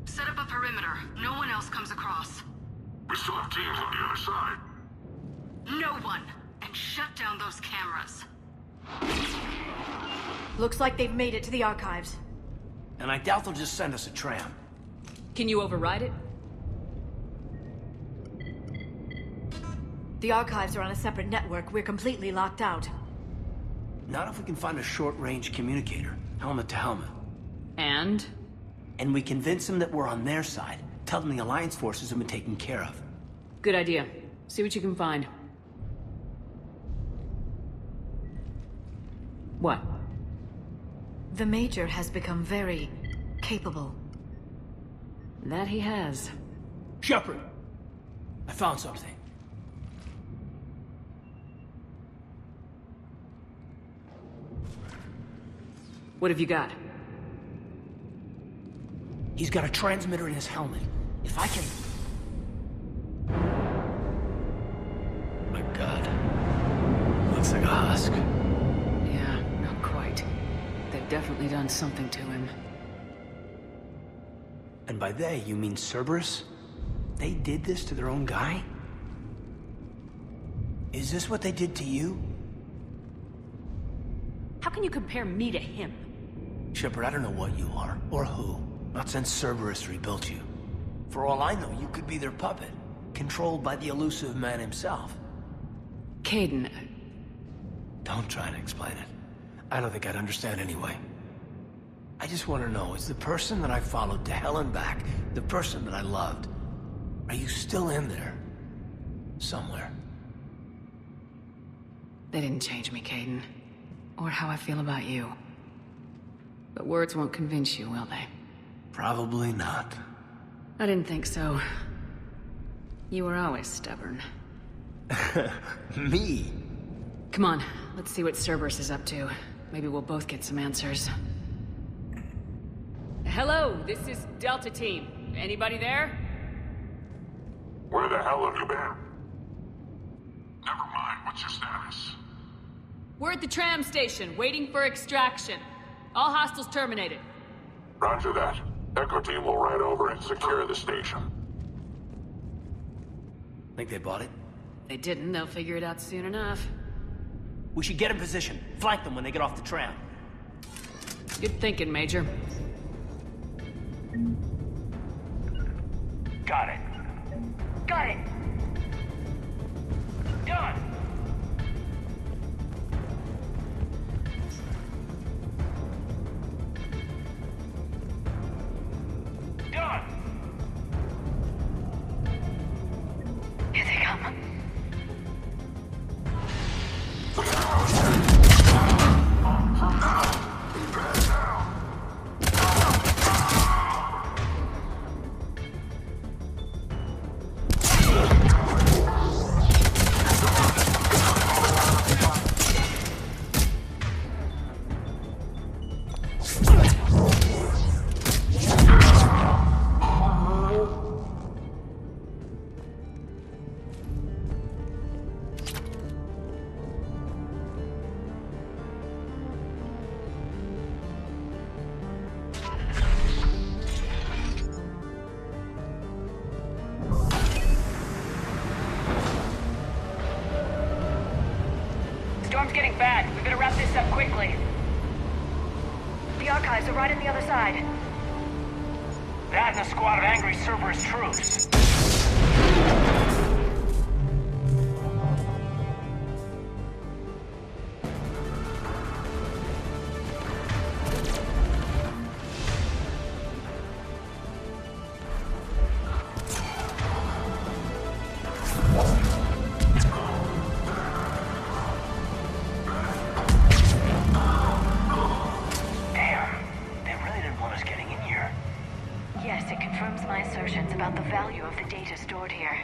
Set up a perimeter. No one else comes across. We still have teams on the other side. No one! And shut down those cameras. Looks like they've made it to the archives. And I doubt they'll just send us a tram. Can you override it? The archives are on a separate network. We're completely locked out. Not if we can find a short-range communicator, helmet to helmet. And? And we convince them that we're on their side. Tell them the Alliance forces have been taken care of. Good idea. See what you can find. What? The Major has become very capable. That he has. Shepard! I found something. What have you got? He's got a transmitter in his helmet. If I can... My God. Looks like a husk. Yeah, not quite. They've definitely done something to him. And by they, you mean Cerberus? They did this to their own guy? Is this what they did to you? How can you compare me to him? Shepard, I don't know what you are, or who. Not since Cerberus rebuilt you. For all I know, you could be their puppet, controlled by the elusive man himself. Kaidan... Don't try to explain it. I don't think I'd understand anyway. I just want to know, is the person that I followed to hell and back, the person that I loved, are you still in there? Somewhere. They didn't change me, Kaidan. Or how I feel about you. But words won't convince you, will they? Probably not. I didn't think so. You were always stubborn. Me? Come on, let's see what Cerberus is up to. Maybe we'll both get some answers. Hello, this is Delta Team. Anybody there? Where the hell have you been? Never mind, what's your status? We're at the tram station, waiting for extraction. All hostiles terminated. Roger that. Echo Team will ride over and secure the station. Think they bought it? They didn't, they'll figure it out soon enough. We should get in position. Flank them when they get off the tram. Good thinking, Major. Got it. Got it! Done! Done! Here they come. Storm's getting bad. We better wrap this up quickly. The archives are right on the other side. That and a squad of angry Cerberus troops. Yes, it confirms my assertions about the value of the data stored here.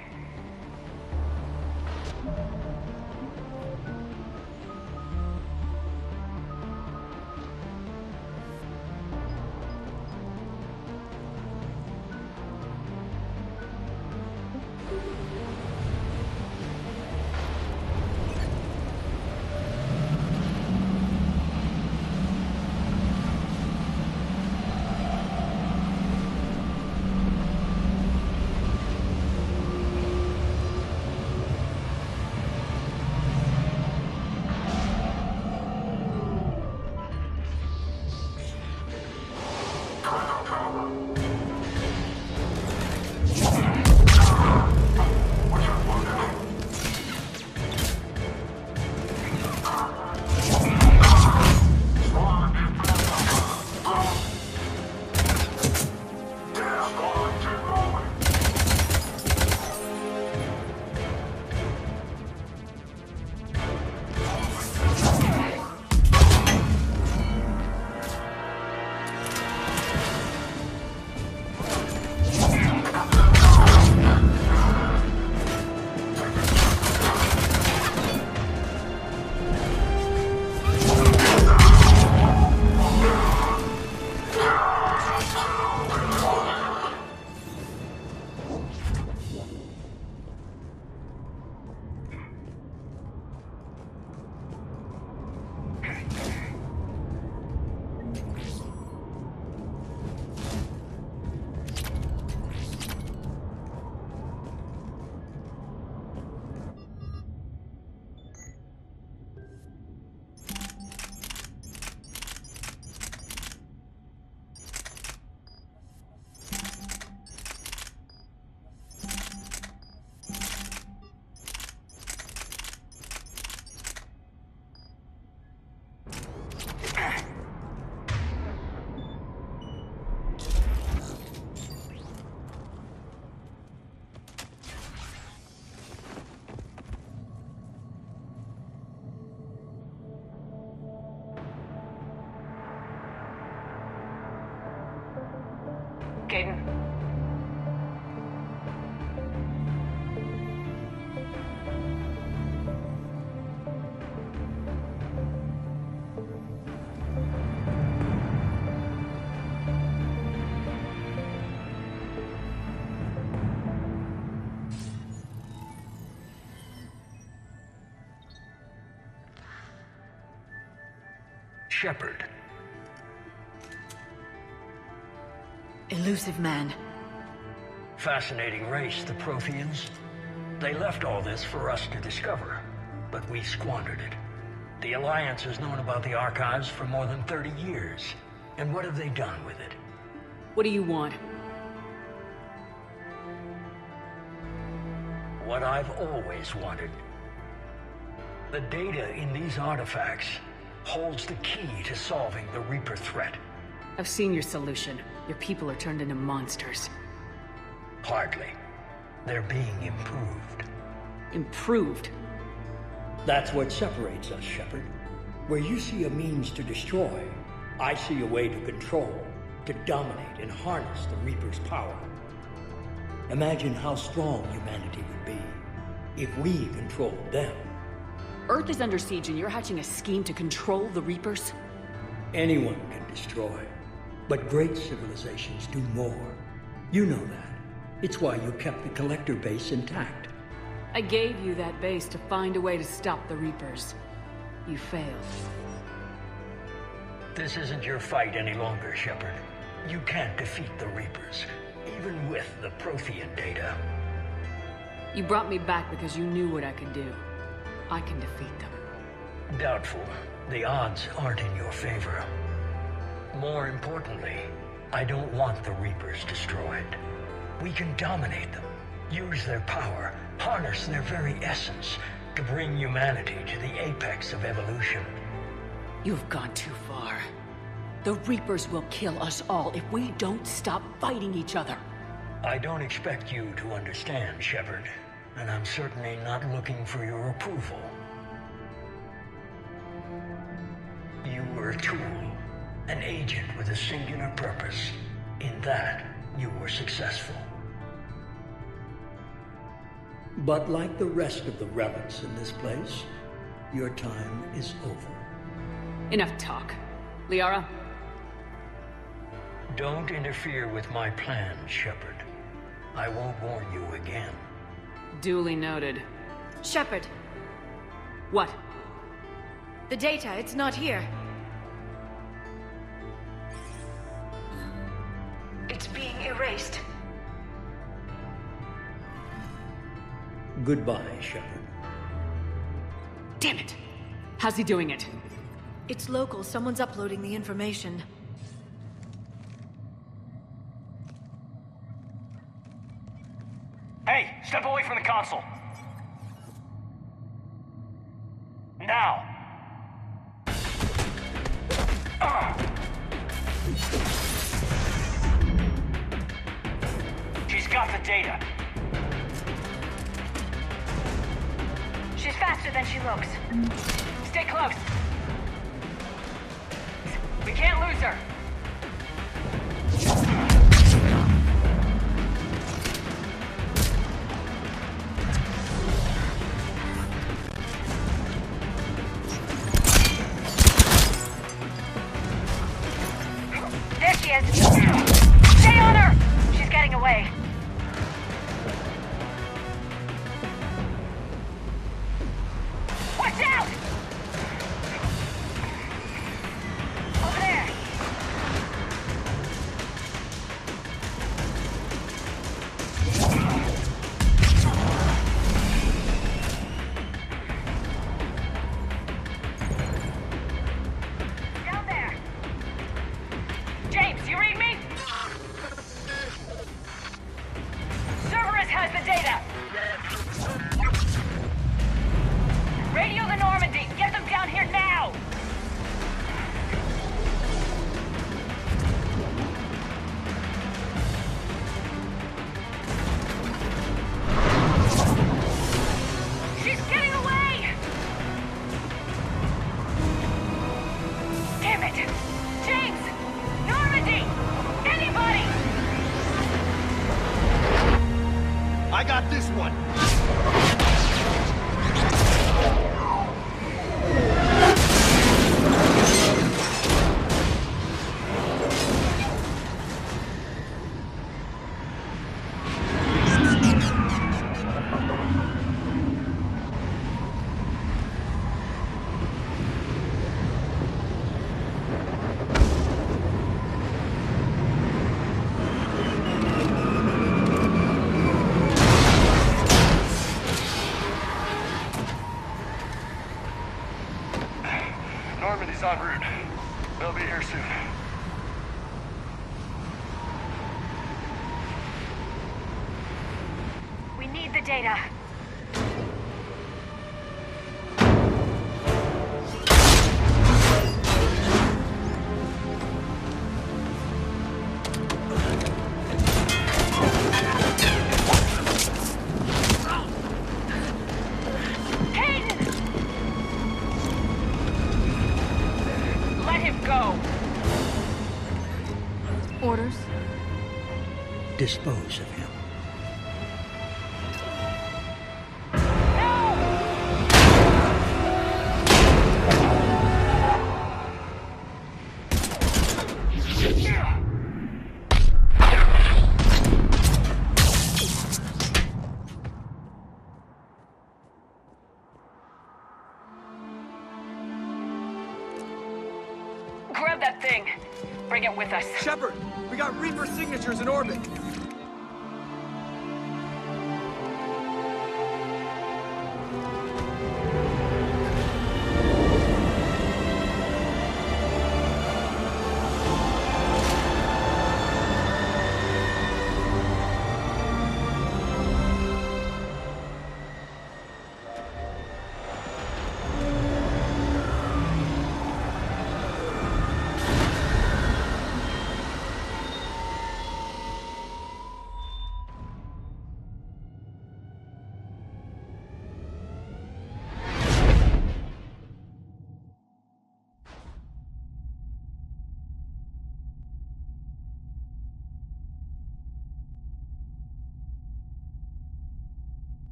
Shepard. Elusive man. Fascinating race, the Protheans. They left all this for us to discover, but we squandered it. The Alliance has known about the archives for more than 30 years. And what have they done with it? What do you want? What I've always wanted. The data in these artifacts holds the key to solving the Reaper threat. I've seen your solution. Your people are turned into monsters. Hardly. They're being improved. Improved? That's what separates us, Shepard. Where you see a means to destroy, I see a way to control, to dominate and harness the Reaper's power. Imagine how strong humanity would be if we controlled them. Earth is under siege and you're hatching a scheme to control the Reapers? Anyone can destroy, but great civilizations do more. You know that. It's why you kept the Collector base intact. I gave you that base to find a way to stop the Reapers. You failed. This isn't your fight any longer, Shepard. You can't defeat the Reapers, even with the Prothean data. You brought me back because you knew what I could do. I can defeat them. Doubtful. The odds aren't in your favor. More importantly, I don't want the Reapers destroyed. We can dominate them, use their power, harness their very essence to bring humanity to the apex of evolution. You've gone too far. The Reapers will kill us all if we don't stop fighting each other. I don't expect you to understand, Shepard, and I'm certainly not looking for your approval. You were a tool, an agent with a singular purpose. In that, you were successful. But like the rest of the relics in this place, your time is over. Enough talk. Liara? Don't interfere with my plans, Shepard. I won't warn you again. Duly noted. Shepard, What? the data, it's not here. It's being erased. Goodbye, Shepard. Damn it! How's he doing it? It's local. Someone's uploading the information. Hey, step away from the console. Now. She's got the data. She's faster than she looks. Stay close. We can't lose her. There she is. Stay on her! She's getting away. Watch out! Over there. Harmony's en route. They'll be here soon. We need the data. Orders? Dispose of him. Grab that thing. Bring it with us. Shepard, we got Reaper signatures in orbit.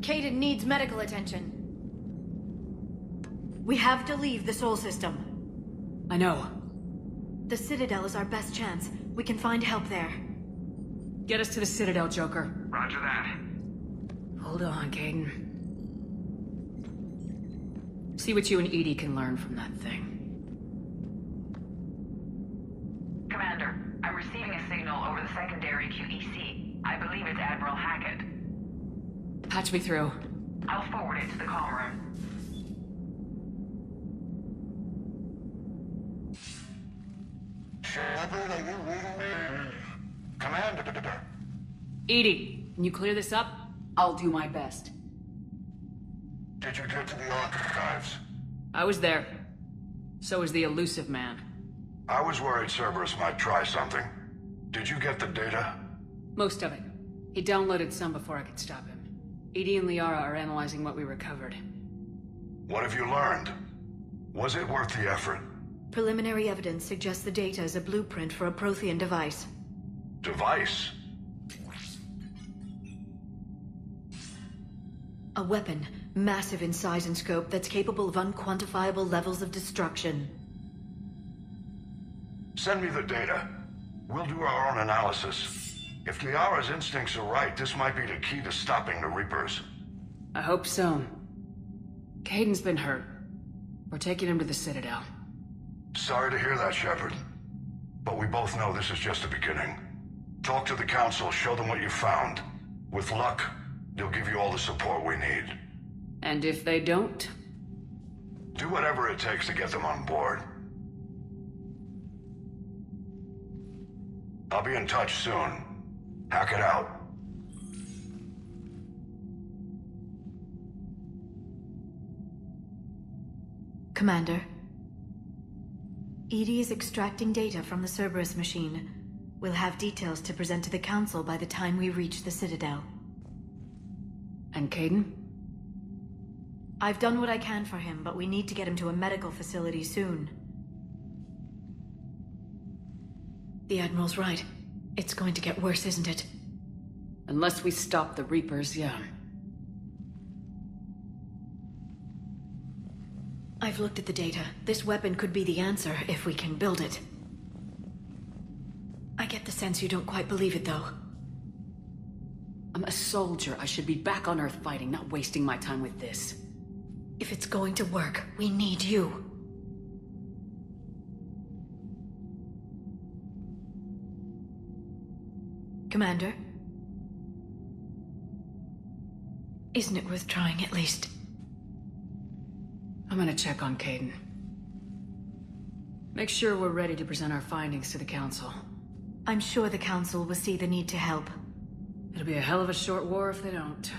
Kaidan needs medical attention. We have to leave the Sol system. I know. The Citadel is our best chance. We can find help there. Get us to the Citadel, Joker. Roger that. Hold on, Kaidan. See what you and Edie can learn from that thing. Commander, I'm receiving a signal over the secondary QEC. I believe it's Admiral Hackett. Patch me through. I'll forward it to the comm room. Shepard, are you reading me? Commander. Edie, can you clear this up? I'll do my best. Did you get to the archives? I was there. So was the elusive man. I was worried Cerberus might try something. Did you get the data? Most of it. He downloaded some before I could stop him. Edie and Liara are analyzing what we recovered. What have you learned? Was it worth the effort? Preliminary evidence suggests the data is a blueprint for a Prothean device. Device? A weapon, massive in size and scope, that's capable of unquantifiable levels of destruction. Send me the data. We'll do our own analysis. If Liara's instincts are right, this might be the key to stopping the Reapers. I hope so. Kaidan's been hurt. We're taking him to the Citadel. Sorry to hear that, Shepard. But we both know this is just the beginning. Talk to the Council, show them what you found. With luck, they'll give you all the support we need. And if they don't? Do whatever it takes to get them on board. I'll be in touch soon. Hack it out. Commander. Edie is extracting data from the Cerberus machine. We'll have details to present to the Council by the time we reach the Citadel. And Caden? I've done what I can for him, but we need to get him to a medical facility soon. The Admiral's right. It's going to get worse, isn't it? Unless we stop the Reapers, yeah. I've looked at the data. This weapon could be the answer if we can build it. I get the sense you don't quite believe it, though. I'm a soldier. I should be back on Earth fighting, not wasting my time with this. If it's going to work, we need you. Commander? Isn't it worth trying, at least? I'm gonna check on Caden. Make sure we're ready to present our findings to the Council. I'm sure the Council will see the need to help. It'll be a hell of a short war if they don't.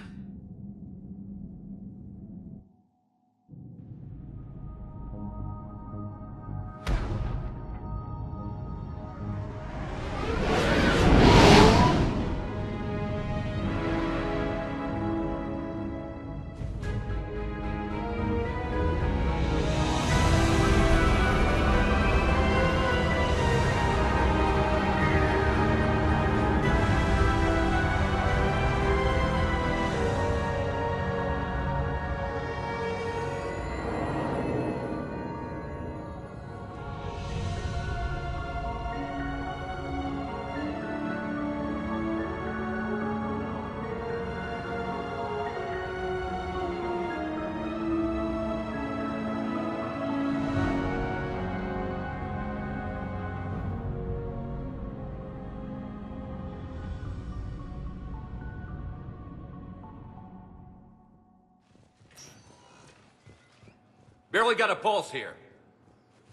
Barely got a pulse here.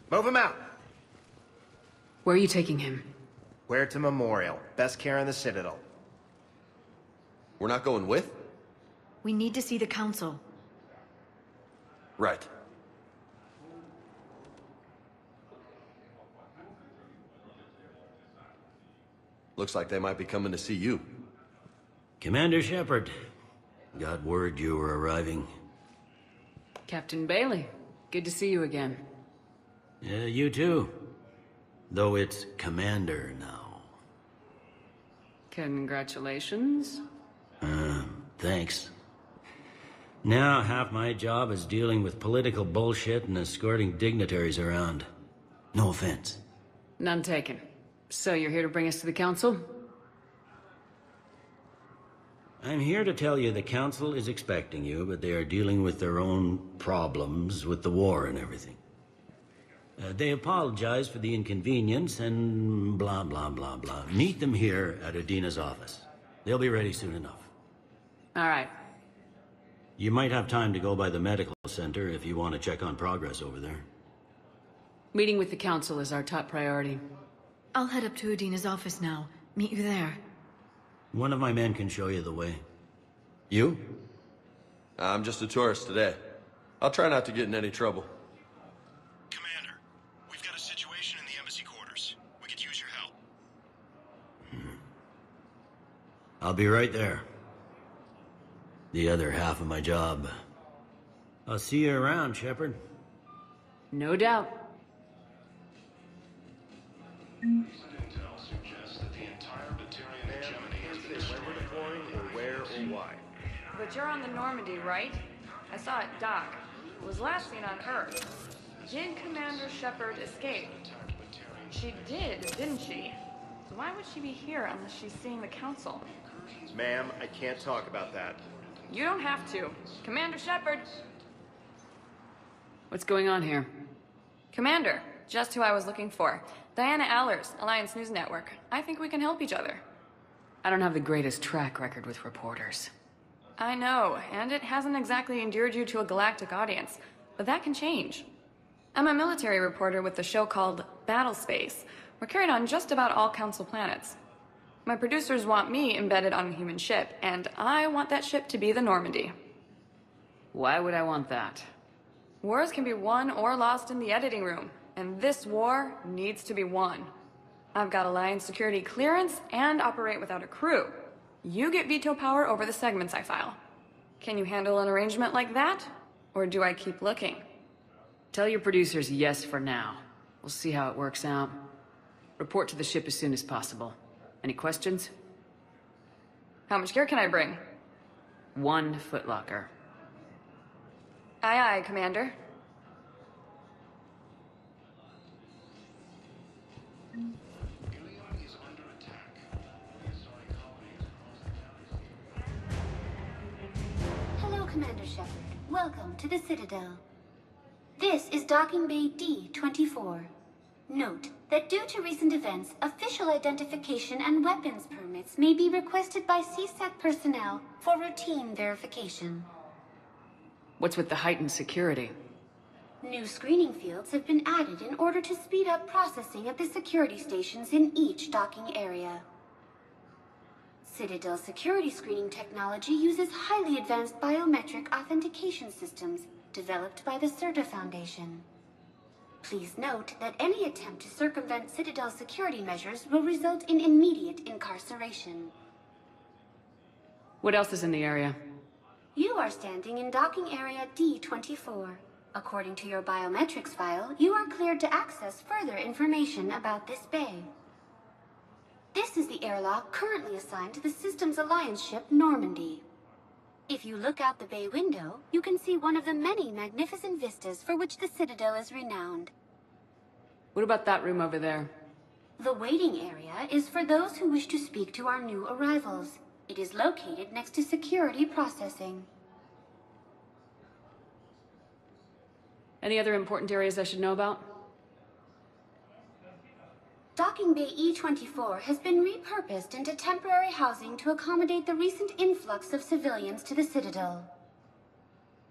Move him out. Where are you taking him? Where to Memorial. Best care in the Citadel. We're not going with? We need to see the Council. Right. Looks like they might be coming to see you. Commander Shepard. Got word you were arriving. Captain Bailey. Good to see you again. Yeah, you too. Though it's Commander now. Congratulations. Thanks. Now half my job is dealing with political bullshit and escorting dignitaries around. No offense. None taken. So you're here to bring us to the Council? I'm here to tell you the Council is expecting you, but they are dealing with their own problems with the war and everything. They apologize for the inconvenience and blah, blah, blah, blah. Meet them here at Adina's office. They'll be ready soon enough. All right. You might have time to go by the medical center if you want to check on progress over there. Meeting with the Council is our top priority. I'll head up to Adina's office now. Meet you there. One of my men can show you the way. You? I'm just a tourist today. I'll try not to get in any trouble. Commander, we've got a situation in the embassy quarters. We could use your help. I'll be right there. The other half of my job. I'll see you around, Shepard. No doubt. Intel suggests that the entire Batarian hegemony has been destroyed. When we're deploying, or where, or why. But you're on the Normandy, right? I saw it dock. It was last seen on Earth. Did Commander Shepard escape? She did, didn't she? So why would she be here unless she's seeing the Council? Ma'am, I can't talk about that. You don't have to. Commander Shepard! What's going on here? Commander, just who I was looking for. Diana Allers, Alliance News Network. I think we can help each other. I don't have the greatest track record with reporters. I know, and it hasn't exactly endeared you to a galactic audience, but that can change. I'm a military reporter with the show called Battlescars. We're carried on just about all Council planets. My producers want me embedded on a human ship, and I want that ship to be the Normandy. Why would I want that? Wars can be won or lost in the editing room, and this war needs to be won. I've got Alliance security clearance and operate without a crew. You get veto power over the segments I file. Can you handle an arrangement like that? Or do I keep looking? Tell your producers yes for now. We'll see how it works out. Report to the ship as soon as possible. Any questions? How much gear can I bring? 1 footlocker. Aye, aye, Commander. Hello, Commander Shepard. Welcome to the Citadel. This is Docking Bay D-24. Note that due to recent events, official identification and weapons permits may be requested by CSAC personnel for routine verification. What's with the heightened security? New screening fields have been added in order to speed up processing at the security stations in each docking area. Citadel security screening technology uses highly advanced biometric authentication systems developed by the CERTA Foundation. Please note that any attempt to circumvent Citadel security measures will result in immediate incarceration. What else is in the area? You are standing in docking area D-24. According to your biometrics file, you are cleared to access further information about this bay. This is the airlock currently assigned to the Systems Alliance ship Normandy. If you look out the bay window, you can see one of the many magnificent vistas for which the Citadel is renowned. What about that room over there? The waiting area is for those who wish to speak to our new arrivals. It is located next to security processing. Any other important areas I should know about? Docking Bay E-24 has been repurposed into temporary housing to accommodate the recent influx of civilians to the Citadel.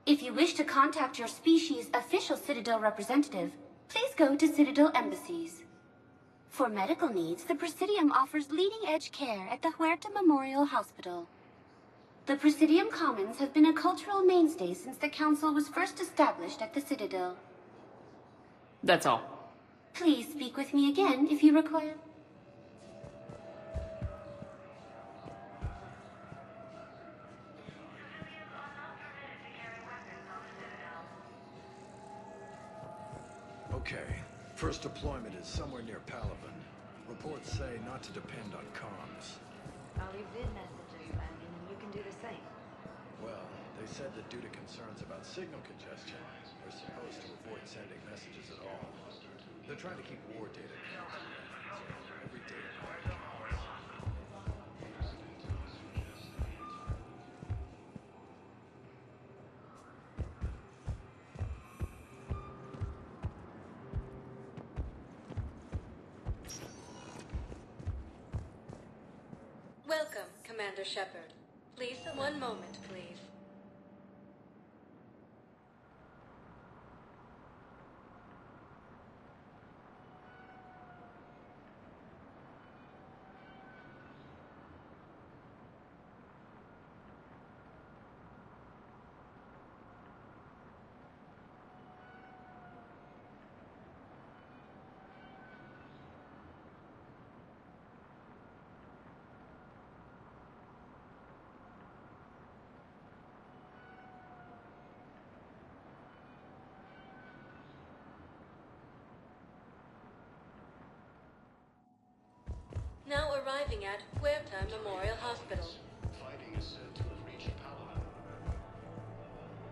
If you wish to contact your species' official Citadel representative, please go to Citadel embassies. For medical needs, the Presidium offers leading-edge care at the Huerta Memorial Hospital. The Presidium Commons have been a cultural mainstay since the Council was first established at the Citadel. That's all. Please speak with me again if you require. Okay. First deployment is somewhere near Palaven. Reports say not to depend on comms. I'll leave vid messages, and you can do the same. Well, they said that due to concerns about signal congestion, they're supposed to avoid sending messages at all. They're trying to keep war data confidential, so every data point counts. Welcome, Commander Shepard. Please, one moment, please. Now arriving at Huerta Memorial Hospital. Fighting is said to have reached Palaven.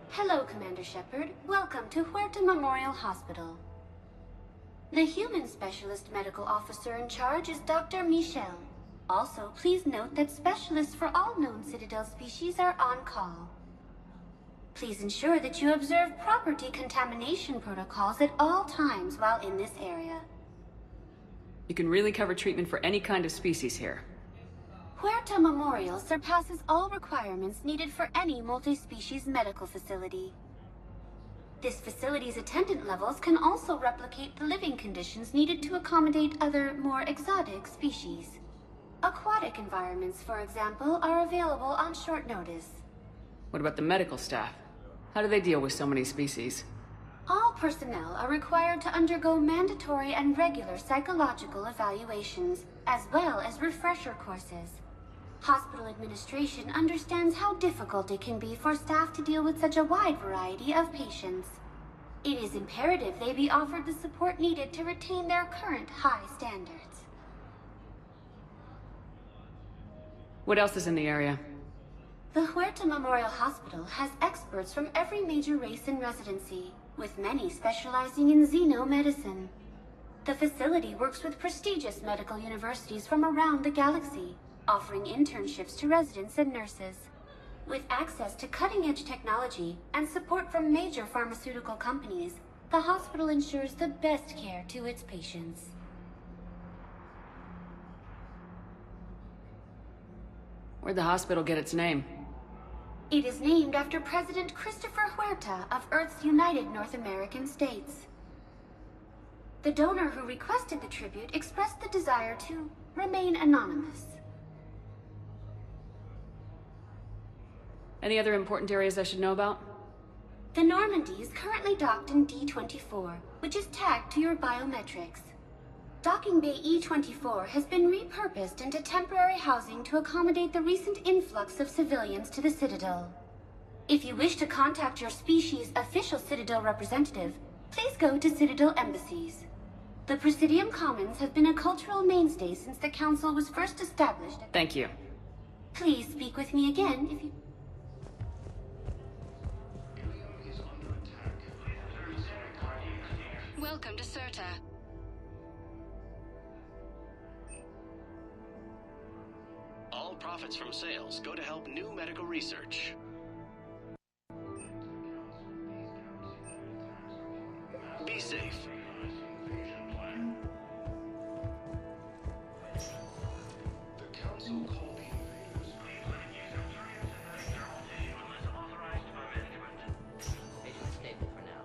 Hello, Commander Shepard. Welcome to Huerta Memorial Hospital. The human specialist medical officer in charge is Dr. Michel. Also, please note that specialists for all known Citadel species are on call. Please ensure that you observe proper decontamination protocols at all times while in this area. You can really cover treatment for any kind of species here. Huerta Memorial surpasses all requirements needed for any multi-species medical facility. This facility's attendant levels can also replicate the living conditions needed to accommodate other, more exotic species. Aquatic environments, for example, are available on short notice. What about the medical staff? How do they deal with so many species? All personnel are required to undergo mandatory and regular psychological evaluations, as well as refresher courses. Hospital administration understands how difficult it can be for staff to deal with such a wide variety of patients. It is imperative they be offered the support needed to retain their current high standards. What else is in the area? The Huerta Memorial Hospital has experts from every major race in residency, with many specializing in xenomedicine. The facility works with prestigious medical universities from around the galaxy, offering internships to residents and nurses. With access to cutting-edge technology and support from major pharmaceutical companies, the hospital ensures the best care to its patients. Where'd the hospital get its name? It is named after President Christopher Huerta of Earth's United North American States. The donor who requested the tribute expressed the desire to remain anonymous. Any other important areas I should know about? The Normandy is currently docked in D-24, which is tagged to your biometrics. Docking Bay E-24 has been repurposed into temporary housing to accommodate the recent influx of civilians to the Citadel. If you wish to contact your species' official Citadel representative, please go to Citadel embassies. The Presidium Commons have been a cultural mainstay since the Council was first established. Thank you. Please speak with me again if you... Welcome to Serta. All profits from sales go to help new medical research. Be safe. The Council called the invaders. Patient stable for now.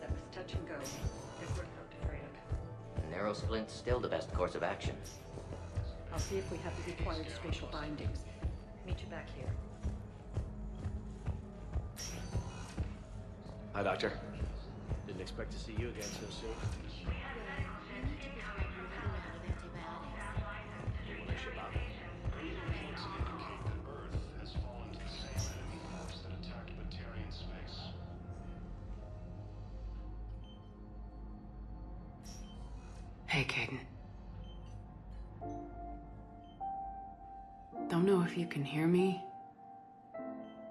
That was touch and go. Good work, Dr. Freya. Narrow splint's still the best course of action. I'll see if we have the required spatial bindings. Meet you back here. Hi, Doctor. Didn't expect to see you again so soon. When I ship out. Reports indicate that Earth has fallen to the same enemy force that attacked Batarian space. Hey, Caden. Don't know if you can hear me,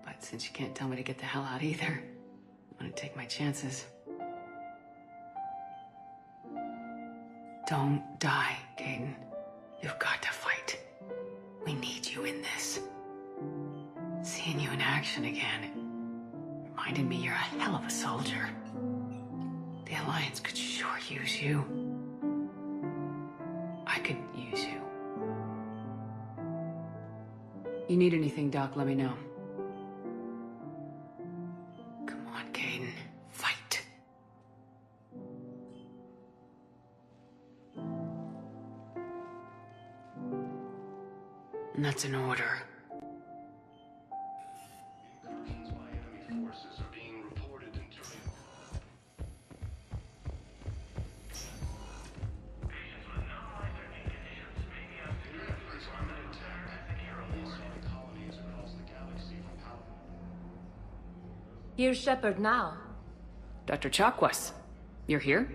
but since you can't tell me to get the hell out either, I'm gonna take my chances. Don't die, Caden. You've got to fight. We need you in this. Seeing you in action again, it reminded me you're a hell of a soldier. The Alliance could sure use you. I could use you. You need anything, Doc, let me know. Come on, Caden. Fight. And that's an order. Incursions by enemy forces are being reported in Trilogy. Patients with known life-threatening conditions may be under attack. Masonic colonies across the galaxy from power. Here's Shepard now. Dr. Chakwas, you're here?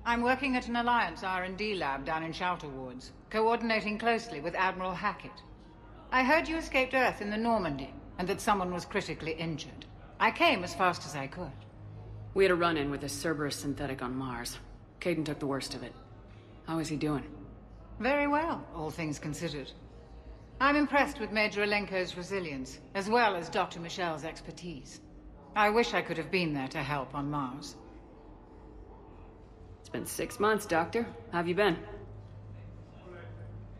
I'm working at an Alliance R&D lab down in Shelter Wards, coordinating closely with Admiral Hackett. I heard you escaped Earth in the Normandy, and that someone was critically injured. I came as fast as I could. We had a run-in with a Cerberus synthetic on Mars. Caden took the worst of it. How is he doing? Very well, all things considered. I'm impressed with Major Alenko's resilience, as well as Dr. Michel's expertise. I wish I could have been there to help on Mars. It's been 6 months, Doctor. How have you been?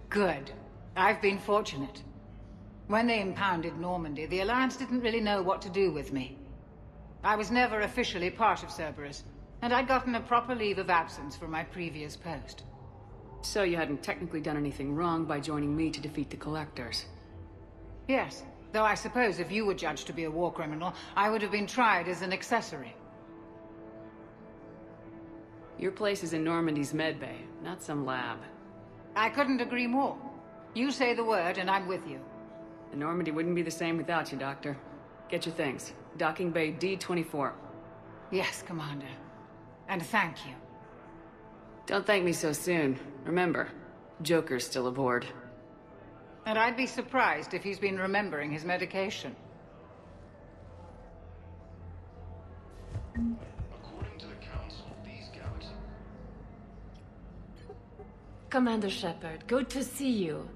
Good. I've been fortunate. When they impounded Normandy, the Alliance didn't really know what to do with me. I was never officially part of Cerberus, and I'd gotten a proper leave of absence from my previous post. So you hadn't technically done anything wrong by joining me to defeat the Collectors? Yes, though I suppose if you were judged to be a war criminal, I would have been tried as an accessory. Your place is in Normandy's medbay, not some lab. I couldn't agree more. You say the word and I'm with you. The Normandy wouldn't be the same without you, Doctor. Get your things. Docking Bay D-24. Yes, Commander. And thank you. Don't thank me so soon. Remember, Joker's still aboard. And I'd be surprised if he's been remembering his medication. According to the Council, these galaxies... Commander Shepard, good to see you.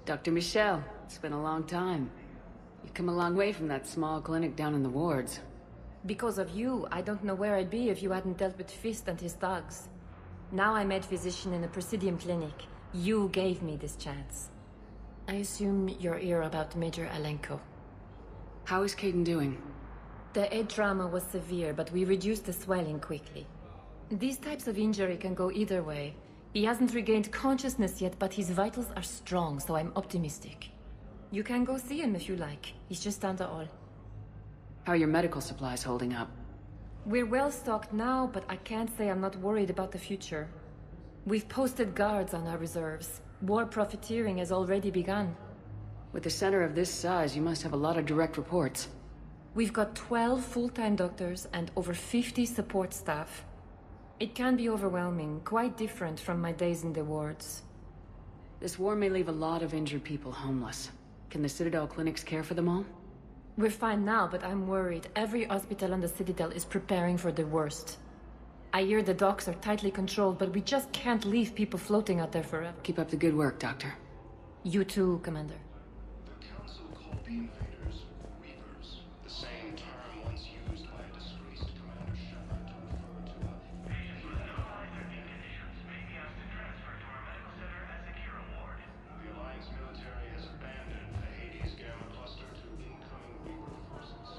Dr. Michelle, it's been a long time. You've come a long way from that small clinic down in the wards. Because of you, I don't know where I'd be if you hadn't dealt with Fist and his thugs. Now I'm head physician in a Presidium clinic. You gave me this chance. I assume you're here about Major Alenko. How is Caden doing? The head trauma was severe, but we reduced the swelling quickly. These types of injury can go either way. He hasn't regained consciousness yet, but his vitals are strong, so I'm optimistic. You can go see him if you like. He's just down the hall. How are your medical supplies holding up? We're well stocked now, but I can't say I'm not worried about the future. We've posted guards on our reserves. War profiteering has already begun. With a center of this size, you must have a lot of direct reports. We've got 12 full-time doctors and over 50 support staff. It can be overwhelming, quite different from my days in the wards. This war may leave a lot of injured people homeless. Can the Citadel clinics care for them all? We're fine now, but I'm worried. Every hospital on the Citadel is preparing for the worst. I hear the docks are tightly controlled, but we just can't leave people floating out there forever. Keep up the good work, Doctor. You too, Commander. The Council called the invaders Reapers, the same term once used by a disgraced Commander Shepard to refer to a... The Alliance military has abandoned the Hades Gamma cluster to incoming Reaper forces.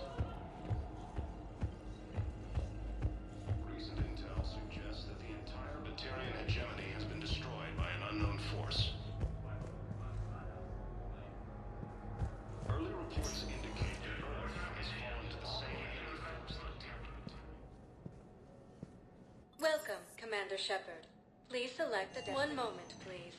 Recent intel suggests that the entire Batarian hegemony has been destroyed by an unknown force. Early reports indicate that Earth has fallen to the same enemy force that attacked it. Welcome, Commander Shepard. Please select the... One moment, please.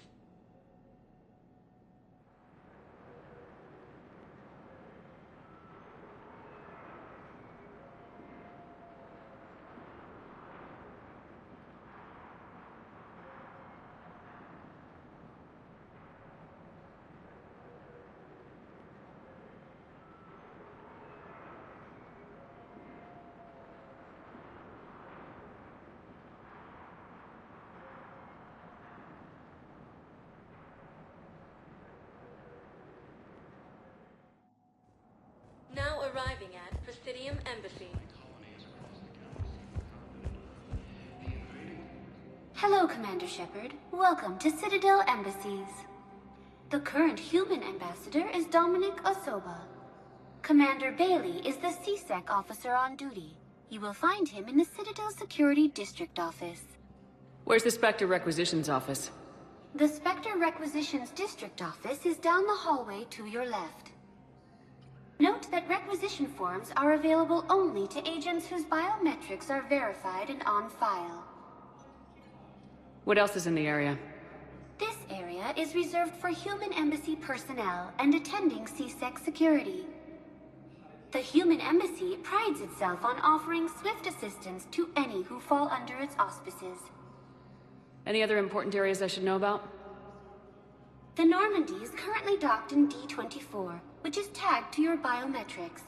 Now arriving at Presidium Embassy. Hello, Commander Shepard. Welcome to Citadel Embassies. The current human ambassador is Dominic Osoba. Commander Bailey is the CSEC officer on duty. You will find him in the Citadel Security District office. Where's the Spectre Requisitions office? The Spectre Requisitions District office is down the hallway to your left. Note that requisition forms are available only to agents whose biometrics are verified and on file. What else is in the area? This area is reserved for human embassy personnel and attending CSEC security. The human embassy prides itself on offering swift assistance to any who fall under its auspices. Any other important areas I should know about? The Normandy is currently docked in D-24, which is tagged to your biometrics.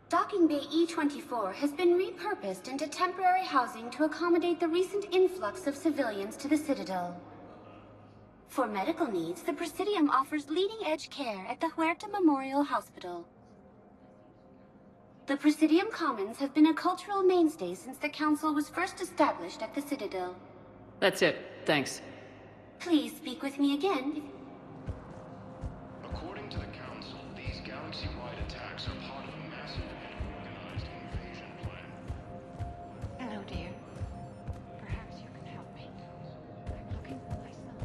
Docking Bay E-24 has been repurposed into temporary housing to accommodate the recent influx of civilians to the Citadel. For medical needs, the Presidium offers leading-edge care at the Huerta Memorial Hospital. The Presidium Commons have been a cultural mainstay since the Council was first established at the Citadel. That's it. Thanks. Please speak with me again. According to the Council, these galaxy-wide attacks are part of a massive and organized invasion plan. Hello, dear. Perhaps you can help me. I'm looking for my son.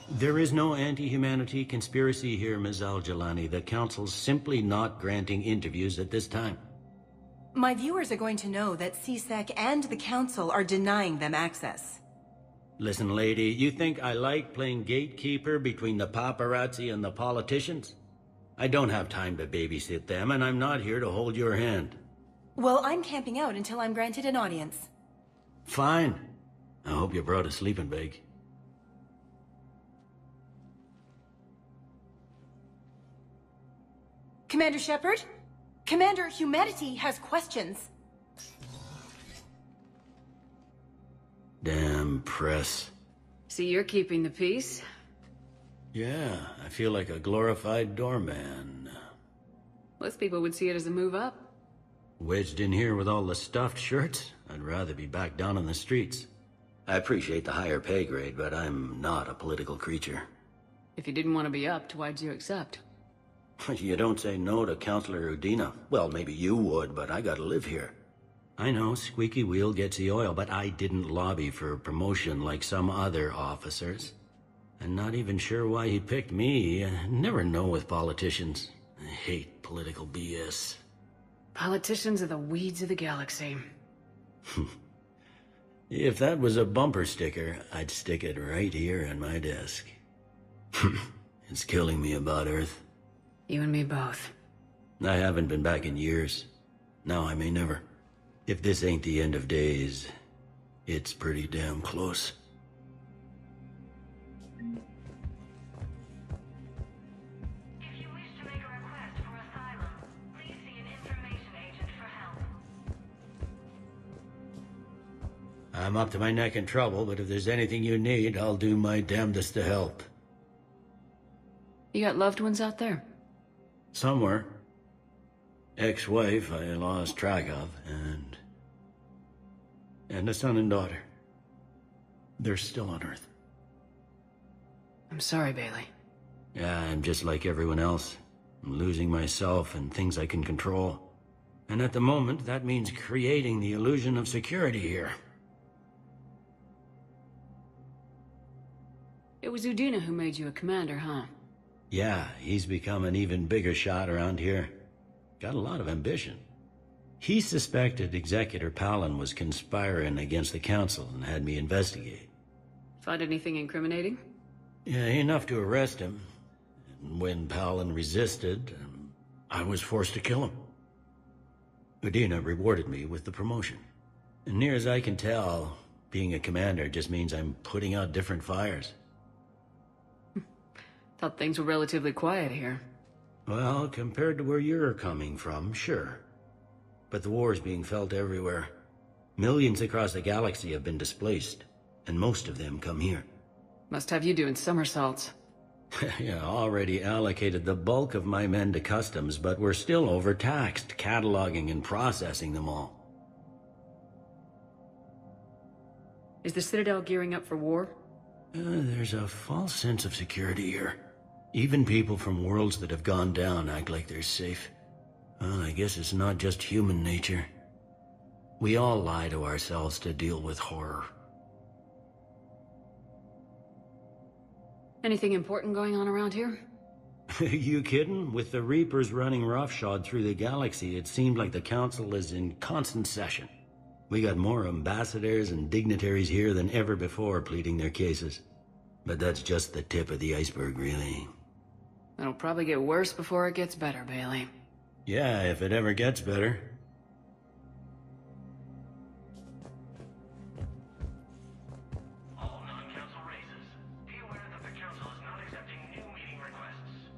There is no anti-humanity conspiracy here, Ms. Al-Jalani. The Council's simply not granting interviews at this time. My viewers are going to know that CSEC and the Council are denying them access. Listen, lady, you think I like playing gatekeeper between the paparazzi and the politicians? I don't have time to babysit them, and I'm not here to hold your hand. Well, I'm camping out until I'm granted an audience. Fine. I hope you brought a sleeping bag. Commander Shepard? Commander, humanity has questions. Damn press. See, you're keeping the peace? Yeah, I feel like a glorified doorman. Most people would see it as a move up. Wedged in here with all the stuffed shirts? I'd rather be back down on the streets. I appreciate the higher pay grade, but I'm not a political creature. If you didn't want to be upped, why'd you accept? You don't say no to Counselor Udina. Well, maybe you would, but I gotta live here. I know, squeaky wheel gets the oil, but I didn't lobby for promotion like some other officers. I'm not even sure why he picked me. I never know with politicians. I hate political BS. Politicians are the weeds of the galaxy. If that was a bumper sticker, I'd stick it right here on my desk. It's killing me about Earth. You and me both. I haven't been back in years. Now I may never. If this ain't the end of days, it's pretty damn close. If you wish to make a request for asylum, please see an information agent for help. I'm up to my neck in trouble, but if there's anything you need, I'll do my damnedest to help. You got loved ones out there? Somewhere. Ex-wife I lost track of, and a son and daughter. They're still on Earth. I'm sorry, Bailey. Yeah, I'm just like everyone else. I'm losing myself and things I can control. And at the moment, that means creating the illusion of security here. It was Udina who made you a commander, huh? Yeah, he's become an even bigger shot around here. Got a lot of ambition. He suspected Executor Palin was conspiring against the Council and had me investigate. Find anything incriminating? Yeah, enough to arrest him. And when Palin resisted, I was forced to kill him. Udina rewarded me with the promotion. And near as I can tell, being a commander just means I'm putting out different fires. Thought things were relatively quiet here. Well, compared to where you're coming from, sure. But the war's being felt everywhere. Millions across the galaxy have been displaced, and most of them come here. Must have you doing somersaults. Yeah, already allocated the bulk of my men to customs, but we're still overtaxed, cataloging and processing them all. Is the Citadel gearing up for war? There's a false sense of security here. Even people from worlds that have gone down act like they're safe. Well, I guess it's not just human nature. We all lie to ourselves to deal with horror. Anything important going on around here? You kidding? With the Reapers running roughshod through the galaxy, it seemed like the Council is in constant session. We got more ambassadors and dignitaries here than ever before pleading their cases. But that's just the tip of the iceberg, really. It'll probably get worse before it gets better, Bailey. Yeah, if it ever gets better. All non-council races, be aware that the council is not accepting new meeting requests.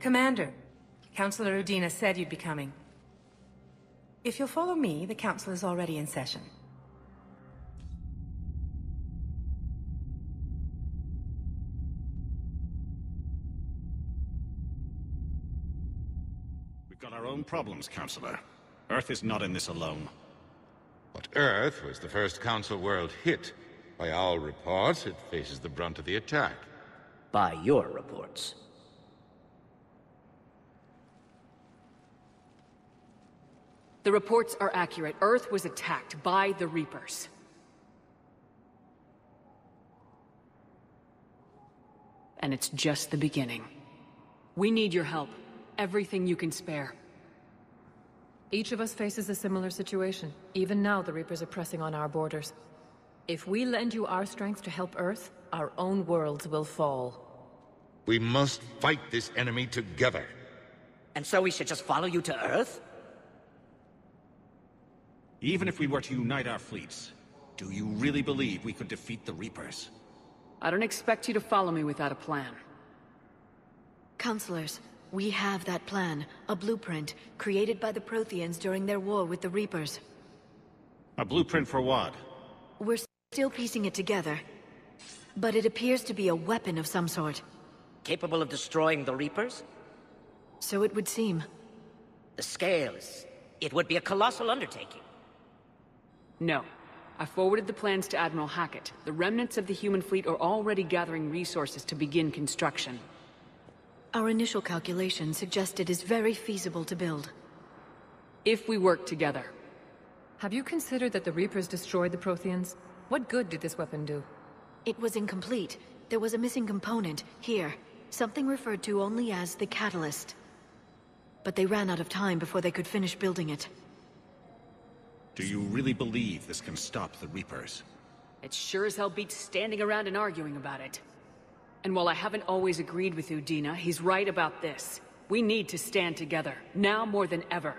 Commander, Councilor Udina said you'd be coming. If you'll follow me, the council is already in session. own problems, Counselor. Earth is not in this alone. But Earth was the first Council world hit. By all reports, it faces the brunt of the attack. By your reports. The reports are accurate. Earth was attacked by the Reapers. And it's just the beginning. We need your help. Everything you can spare. Each of us faces a similar situation. Even now, the Reapers are pressing on our borders. If we lend you our strength to help Earth, our own worlds will fall. We must fight this enemy together. And so we should just follow you to Earth? Even if we were to unite our fleets, do you really believe we could defeat the Reapers? I don't expect you to follow me without a plan. Counselors, we have that plan. A blueprint, created by the Protheans during their war with the Reapers. A blueprint for what? We're still piecing it together. But it appears to be a weapon of some sort. Capable of destroying the Reapers? So it would seem. The scale is... it would be a colossal undertaking. No. I forwarded the plans to Admiral Hackett. The remnants of the human fleet are already gathering resources to begin construction. Our initial calculations suggest it is very feasible to build. If we work together. Have you considered that the Reapers destroyed the Protheans? What good did this weapon do? It was incomplete. There was a missing component, here. Something referred to only as the catalyst. But they ran out of time before they could finish building it. Do you really believe this can stop the Reapers? It sure as hell beats standing around and arguing about it. And while I haven't always agreed with Udina, he's right about this. We need to stand together, now more than ever.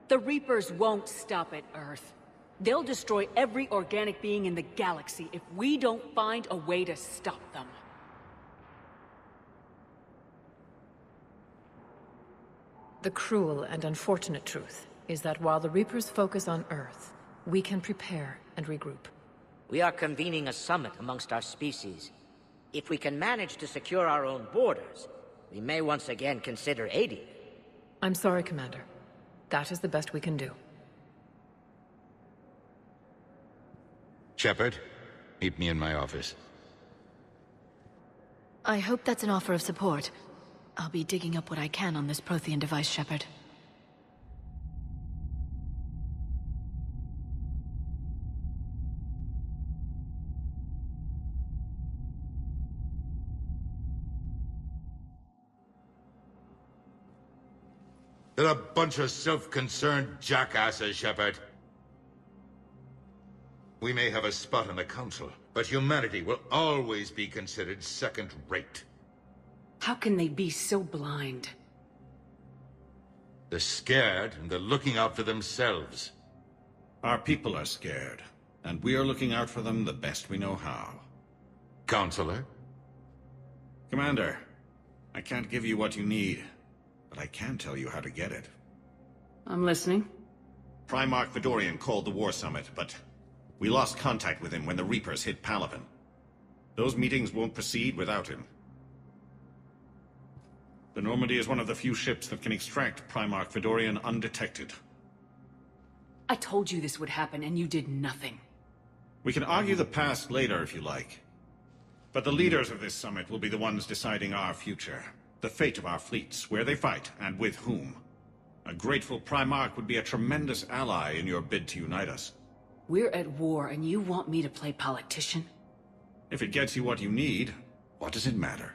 The Reapers won't stop at Earth. They'll destroy every organic being in the galaxy if we don't find a way to stop them. The cruel and unfortunate truth is that while the Reapers focus on Earth, we can prepare and regroup. We are convening a summit amongst our species. If we can manage to secure our own borders, we may once again consider aiding. I'm sorry, Commander. That is the best we can do. Shepard, meet me in my office. I hope that's an offer of support. I'll be digging up what I can on this Prothean device, Shepard. They're a bunch of self-concerned jackasses, Shepard. We may have a spot in the Council, but humanity will always be considered second-rate. How can they be so blind? They're scared, and they're looking out for themselves. Our people are scared, and we are looking out for them the best we know how. Counselor? Commander, I can't give you what you need, but I can tell you how to get it. I'm listening. Primarch Fedorian called the War Summit, but we lost contact with him when the Reapers hit Palaven. Those meetings won't proceed without him. The Normandy is one of the few ships that can extract Primarch Fedorian undetected. I told you this would happen, and you did nothing. We can argue the past later if you like. But the leaders of this summit will be the ones deciding our future. The fate of our fleets, where they fight, and with whom. A grateful Primarch would be a tremendous ally in your bid to unite us. We're at war, and you want me to play politician? If it gets you what you need, what does it matter?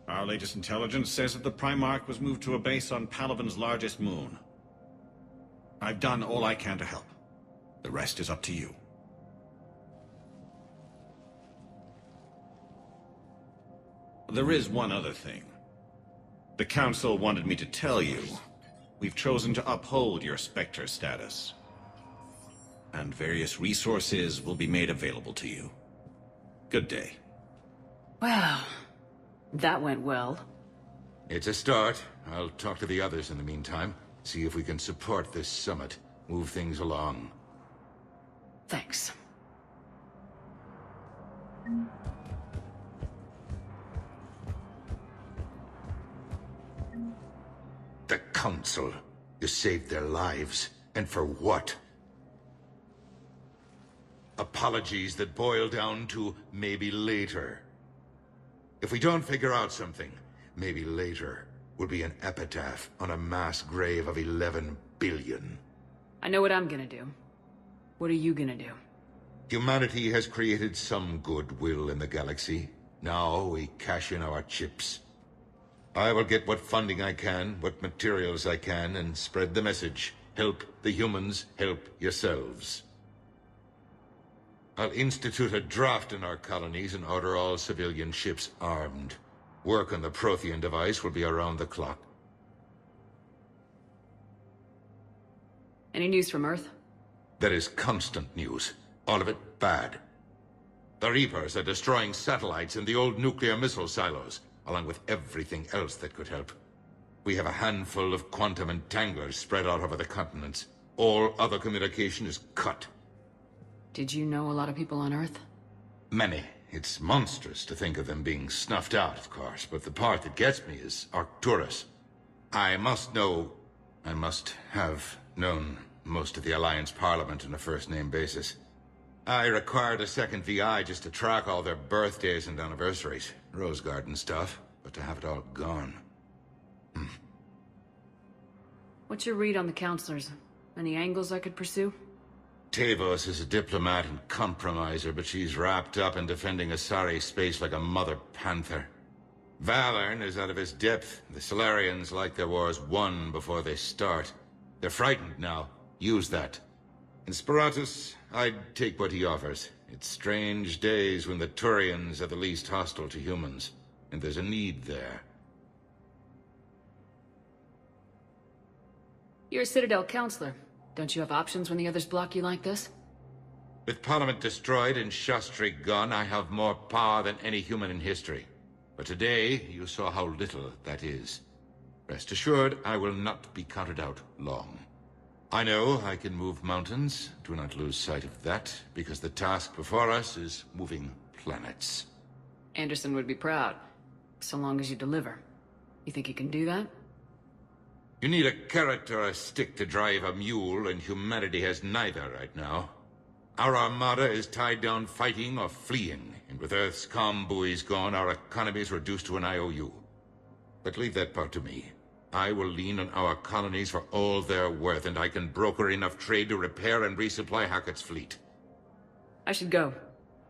Our latest intelligence says that the Primarch was moved to a base on Palaven's largest moon. I've done all I can to help. The rest is up to you. There is one other thing. The Council wanted me to tell you, we've chosen to uphold your Spectre status. And various resources will be made available to you. Good day. Wow. That went well. It's a start. I'll talk to the others in the meantime. See if we can support this summit. Move things along. Thanks. Council. You saved their lives. And for what? Apologies that boil down to maybe later. If we don't figure out something, maybe later will be an epitaph on a mass grave of 11 billion. I know what I'm gonna do. What are you gonna do? Humanity has created some goodwill in the galaxy. Now we cash in our chips. I will get what funding I can, what materials I can, and spread the message. Help the humans, help yourselves. I'll institute a draft in our colonies and order all civilian ships armed. Work on the Prothean device will be around the clock. Any news from Earth? There is constant news. All of it bad. The Reapers are destroying satellites and the old nuclear missile silos, along with everything else that could help. We have a handful of quantum entanglers spread out over the continents. All other communication is cut. Did you know a lot of people on Earth? Many. It's monstrous to think of them being snuffed out, of course, but the part that gets me is Arcturus. I must have known most of the Alliance Parliament on a first-name basis. I required a second VI just to track all their birthdays and anniversaries. Rose Garden stuff, but to have it all gone. What's your read on the counselors? Any angles I could pursue? Tavos is a diplomat and compromiser, but she's wrapped up in defending Asari space like a mother panther. Valern is out of his depth. The Solarians like their wars won before they start. They're frightened now. Use that. Inspiratus, I'd take what he offers. It's strange days when the Turians are the least hostile to humans, and there's a need there. You're a Citadel counselor. Don't you have options when the others block you like this? With Parliament destroyed and Shastri gone, I have more power than any human in history. But today, you saw how little that is. Rest assured, I will not be counted out long. I know I can move mountains. Do not lose sight of that, because the task before us is moving planets. Anderson would be proud, so long as you deliver. You think you can do that? You need a carrot or a stick to drive a mule, and humanity has neither right now. Our armada is tied down fighting or fleeing, and with Earth's comm buoys gone, our economy is reduced to an IOU. But leave that part to me. I will lean on our colonies for all they're worth, and I can broker enough trade to repair and resupply Hackett's fleet. I should go.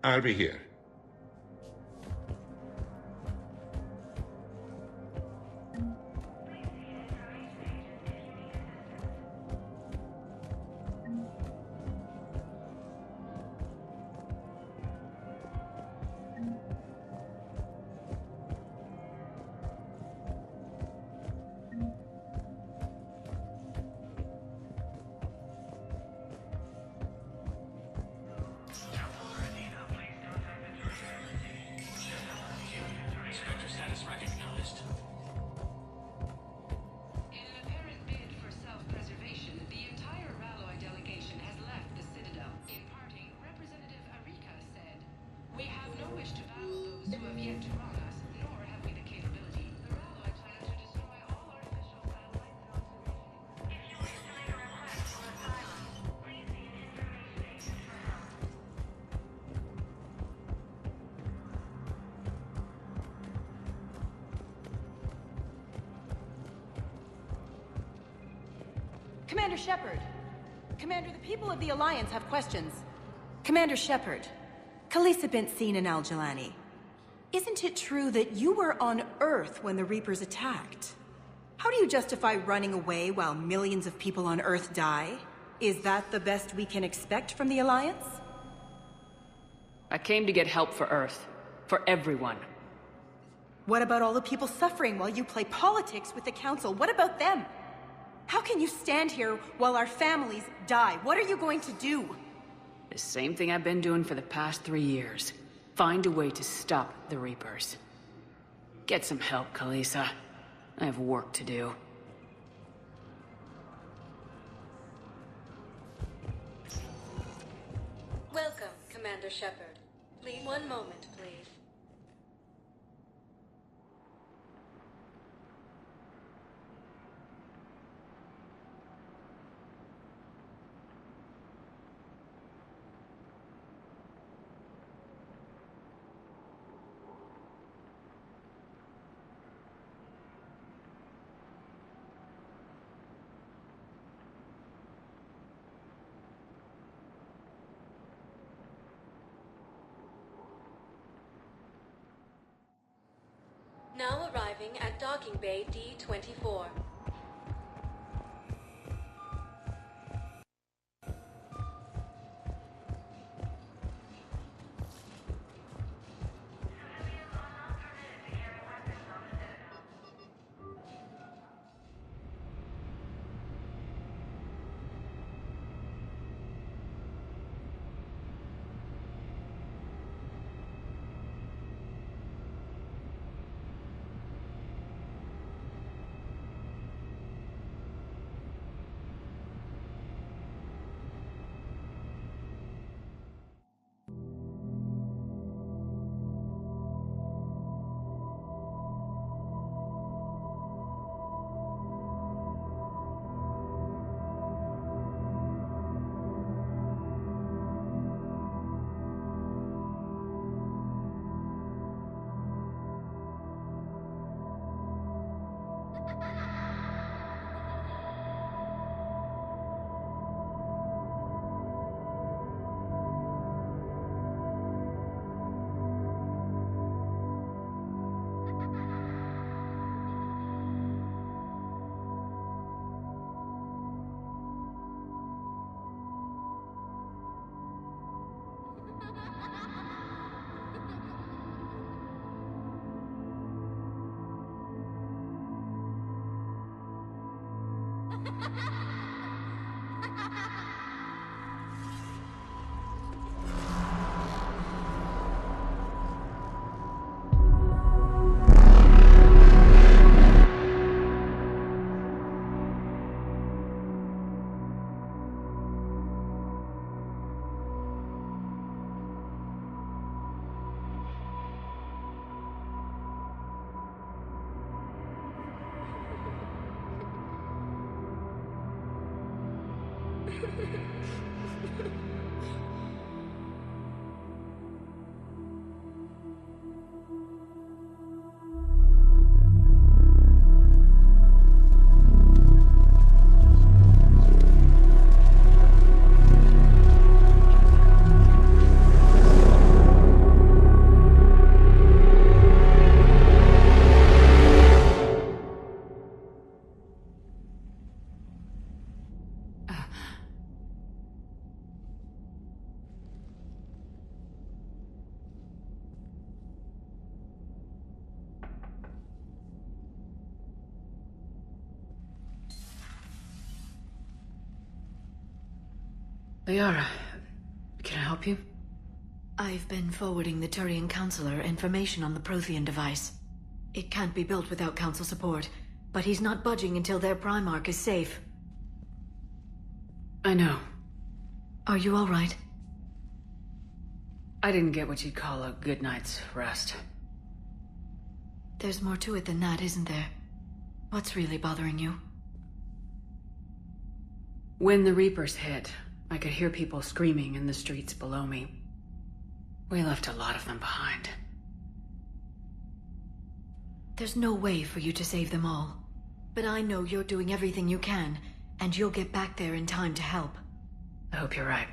I'll be here. Commander Shepard! Commander, the people of the Alliance have questions. Commander Shepard, Khalisah bint Sin and Al-Jalani. Isn't it true that you were on Earth when the Reapers attacked? How do you justify running away while millions of people on Earth die? Is that the best we can expect from the Alliance? I came to get help for Earth. For everyone. What about all the people suffering while you play politics with the Council? What about them? How can you stand here while our families die? What are you going to do? The same thing I've been doing for the past 3 years. Find a way to stop the Reapers. Get some help, Khalisah. I have work to do. Welcome, Commander Shepard. Please, one moment, please. Now arriving at docking bay D-24. Liara, can I help you? I've been forwarding the Turian Counselor information on the Prothean device. It can't be built without Council support, but he's not budging until their Primarch is safe. I know. Are you all right? I didn't get what you'd call a good night's rest. There's more to it than that, isn't there? What's really bothering you? When the Reapers hit, I could hear people screaming in the streets below me. We left a lot of them behind. There's no way for you to save them all. But I know you're doing everything you can, and you'll get back there in time to help. I hope you're right.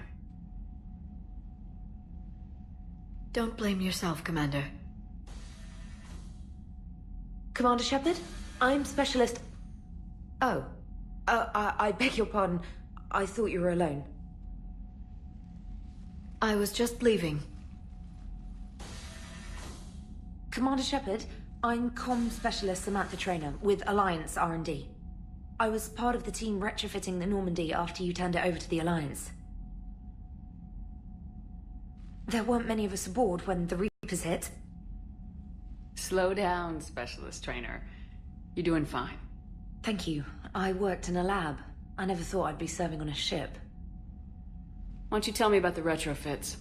Don't blame yourself, Commander. Commander Shepard? I'm Specialist... Oh. I beg your pardon. I thought you were alone. I was just leaving. Commander Shepard, I'm Comm Specialist Samantha Traynor with Alliance R&D. I was part of the team retrofitting the Normandy after you turned it over to the Alliance. There weren't many of us aboard when the Reapers hit. Slow down, Specialist Trainer. You're doing fine. Thank you. I worked in a lab. I never thought I'd be serving on a ship. Why don't you tell me about the retrofits?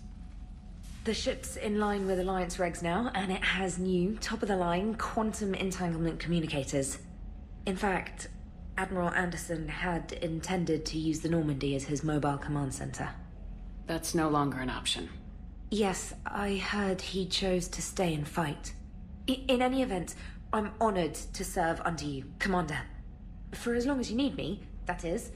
The ship's in line with Alliance regs now, and it has new, top-of-the-line, quantum entanglement communicators. In fact, Admiral Anderson had intended to use the Normandy as his mobile command center. That's no longer an option. Yes, I heard he chose to stay and fight. In any event, I'm honored to serve under you, Commander. For as long as you need me, that is.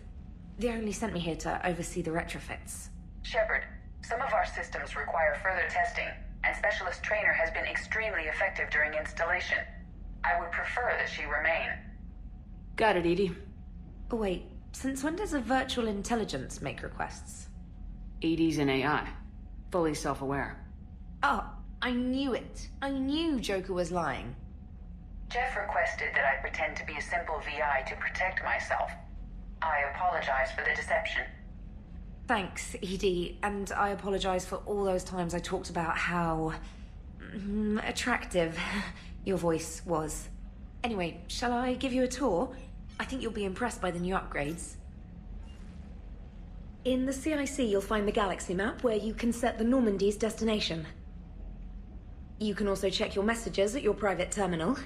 They only sent me here to oversee the retrofits. Shepard, some of our systems require further testing, and Specialist Trainer has been extremely effective during installation. I would prefer that she remain. Got it, Edie. Oh, wait. Since when does a virtual intelligence make requests? Edie's an AI. Fully self-aware. Oh, I knew it. I knew Joker was lying. Jeff requested that I pretend to be a simple VI to protect myself. I apologize for the deception. Thanks, Edie, and I apologize for all those times I talked about how attractive your voice was. Anyway, shall I give you a tour? I think you'll be impressed by the new upgrades. In the CIC, you'll find the galaxy map where you can set the Normandy's destination. You can also check your messages at your private terminal.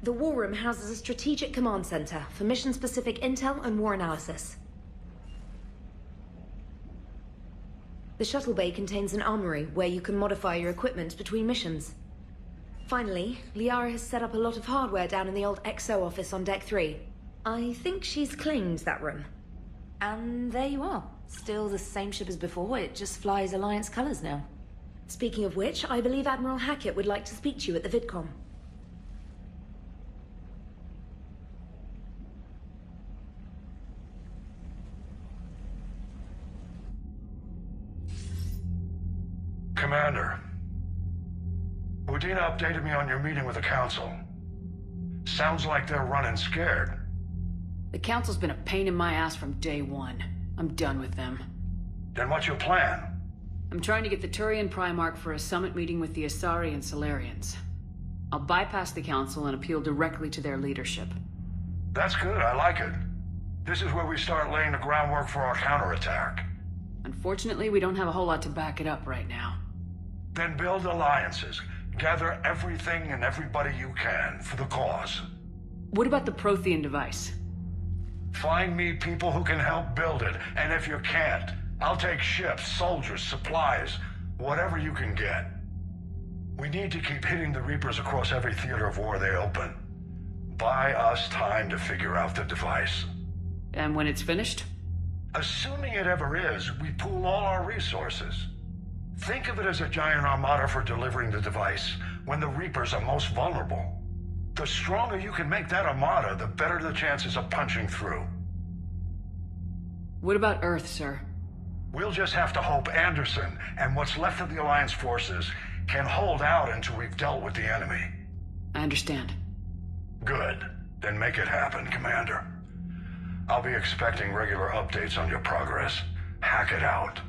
The War Room houses a strategic command center for mission-specific intel and war analysis. The shuttle bay contains an armory where you can modify your equipment between missions. Finally, Liara has set up a lot of hardware down in the old XO office on Deck 3. I think she's claimed that room. And there you are. Still the same ship as before, it just flies Alliance colors now. Speaking of which, I believe Admiral Hackett would like to speak to you at the VidCom. Commander, Udina updated me on your meeting with the Council. Sounds like they're running scared. The Council's been a pain in my ass from day one. I'm done with them. Then what's your plan? I'm trying to get the Turian Primarch for a summit meeting with the Asari and Solarians. I'll bypass the Council and appeal directly to their leadership. That's good, I like it. This is where we start laying the groundwork for our counterattack. Unfortunately, we don't have a whole lot to back it up right now. Then build alliances. Gather everything and everybody you can for the cause. What about the Prothean device? Find me people who can help build it, and if you can't, I'll take ships, soldiers, supplies, whatever you can get. We need to keep hitting the Reapers across every theater of war they open. Buy us time to figure out the device. And when it's finished? Assuming it ever is, we pool all our resources. Think of it as a giant armada for delivering the device, when the Reapers are most vulnerable. The stronger you can make that armada, the better the chances of punching through. What about Earth, sir? We'll just have to hope Anderson and what's left of the Alliance forces can hold out until we've dealt with the enemy. I understand. Good. Then make it happen, Commander. I'll be expecting regular updates on your progress. Hack it out.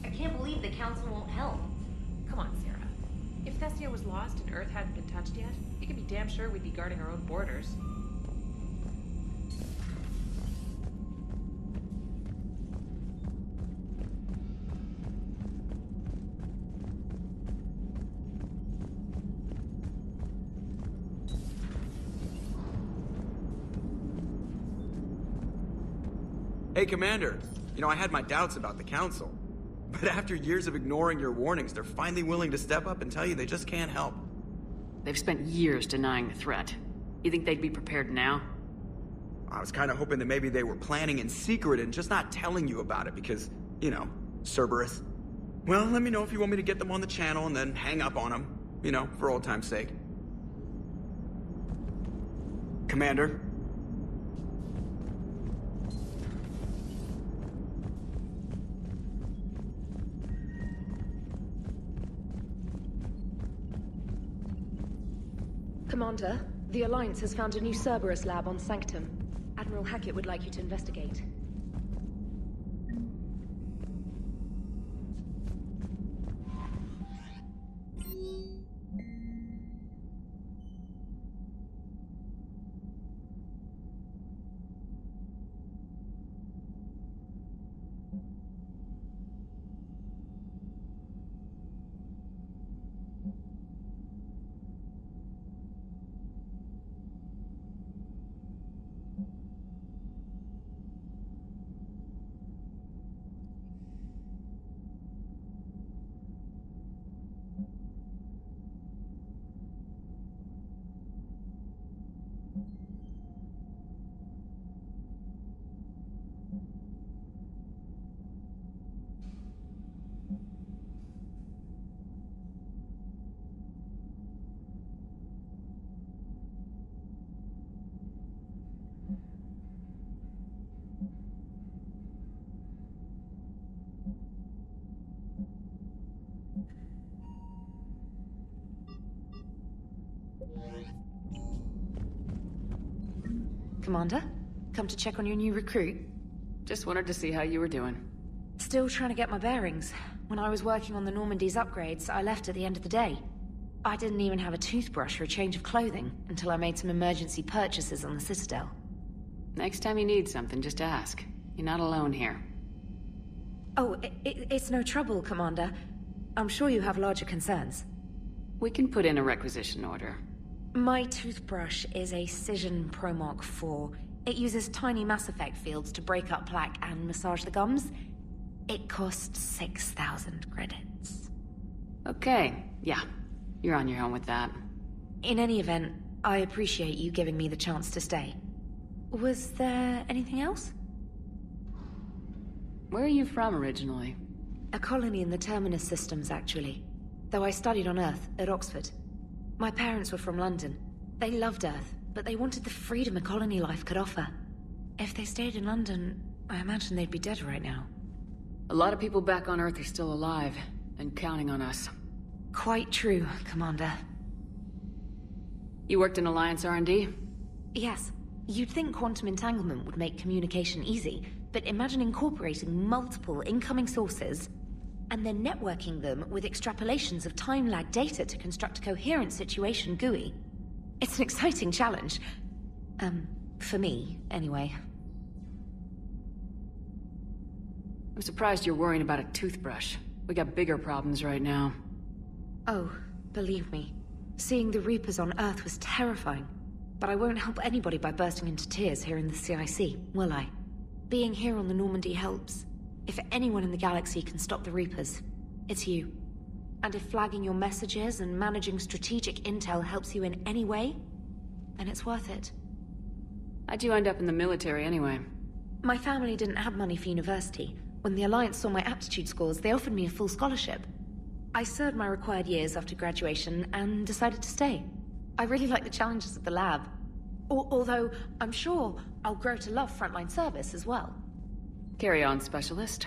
I can't believe the Council won't help. Come on, Sarah. If Thessia was lost and Earth hadn't been touched yet, you can be damn sure we'd be guarding our own borders. Hey, Commander. You know, I had my doubts about the Council. But after years of ignoring your warnings, they're finally willing to step up and tell you they just can't help. They've spent years denying the threat. You think they'd be prepared now? I was kind of hoping that maybe they were planning in secret and just not telling you about it because, you know, Cerberus. Well, let me know if you want me to get them on the channel and then hang up on them. You know, for old time's sake. Commander? Commander, the Alliance has found a new Cerberus lab on Sanctum. Admiral Hackett would like you to investigate. Commander, come to check on your new recruit? Just wanted to see how you were doing. Still trying to get my bearings. When I was working on the Normandy's upgrades, I left at the end of the day. I didn't even have a toothbrush or a change of clothing until I made some emergency purchases on the Citadel. Next time you need something, just ask. You're not alone here. Oh, it's no trouble, Commander. I'm sure you have larger concerns. We can put in a requisition order. My toothbrush is a Cision Pro Mark IV. It uses tiny Mass Effect fields to break up plaque and massage the gums. It costs 6,000 credits. Okay, yeah. You're on your own with that. In any event, I appreciate you giving me the chance to stay. Was there anything else? Where are you from originally? A colony in the Terminus systems, actually. Though I studied on Earth, at Oxford. My parents were from London. They loved Earth, but they wanted the freedom a colony life could offer. If they stayed in London, I imagine they'd be dead right now. A lot of people back on Earth are still alive, and counting on us. Quite true, Commander. You worked in Alliance R&D? Yes. You'd think quantum entanglement would make communication easy, but imagine incorporating multiple incoming sources and then networking them with extrapolations of time-lag data to construct a coherent situation GUI. It's an exciting challenge. For me, anyway. I'm surprised you're worrying about a toothbrush. We got bigger problems right now. Oh, believe me. Seeing the Reapers on Earth was terrifying. But I won't help anybody by bursting into tears here in the CIC, will I? Being here on the Normandy helps. If anyone in the galaxy can stop the Reapers, it's you. And if flagging your messages and managing strategic intel helps you in any way, then it's worth it. How'd you end up in the military anyway? My family didn't have money for university. When the Alliance saw my aptitude scores, they offered me a full scholarship. I served my required years after graduation and decided to stay. I really like the challenges of the lab. Although, I'm sure I'll grow to love frontline service as well. Carry on, Specialist.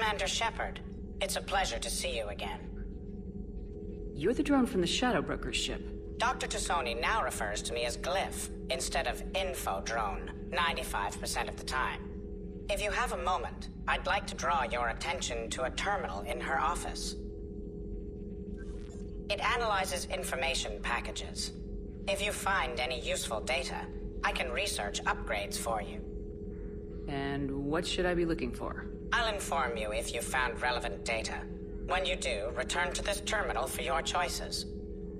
Commander Shepard. It's a pleasure to see you again. You're the drone from the Shadow Broker's ship. Dr. Tassoni now refers to me as Glyph, instead of Info Drone, 95% of the time. If you have a moment, I'd like to draw your attention to a terminal in her office. It analyzes information packages. If you find any useful data, I can research upgrades for you. And what should I be looking for? I'll inform you if you found relevant data. When you do, return to this terminal for your choices.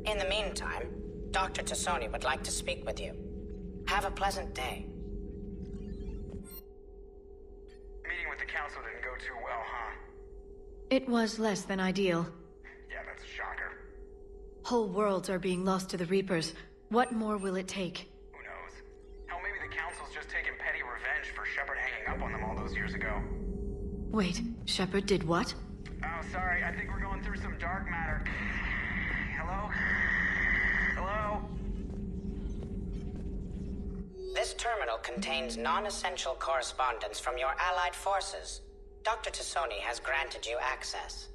In the meantime, Dr. Tassoni would like to speak with you. Have a pleasant day. Meeting with the council didn't go too well, huh? It was less than ideal. Yeah, that's a shocker. Whole worlds are being lost to the Reapers. What more will it take? Who knows? Hell, maybe the council's just taking petty revenge for Shepard hanging up on them all those years ago. Wait, Shepard did what? Oh, sorry, I think we're going through some dark matter. Hello? Hello? This terminal contains non-essential correspondence from your allied forces. Dr. Tassoni has granted you access.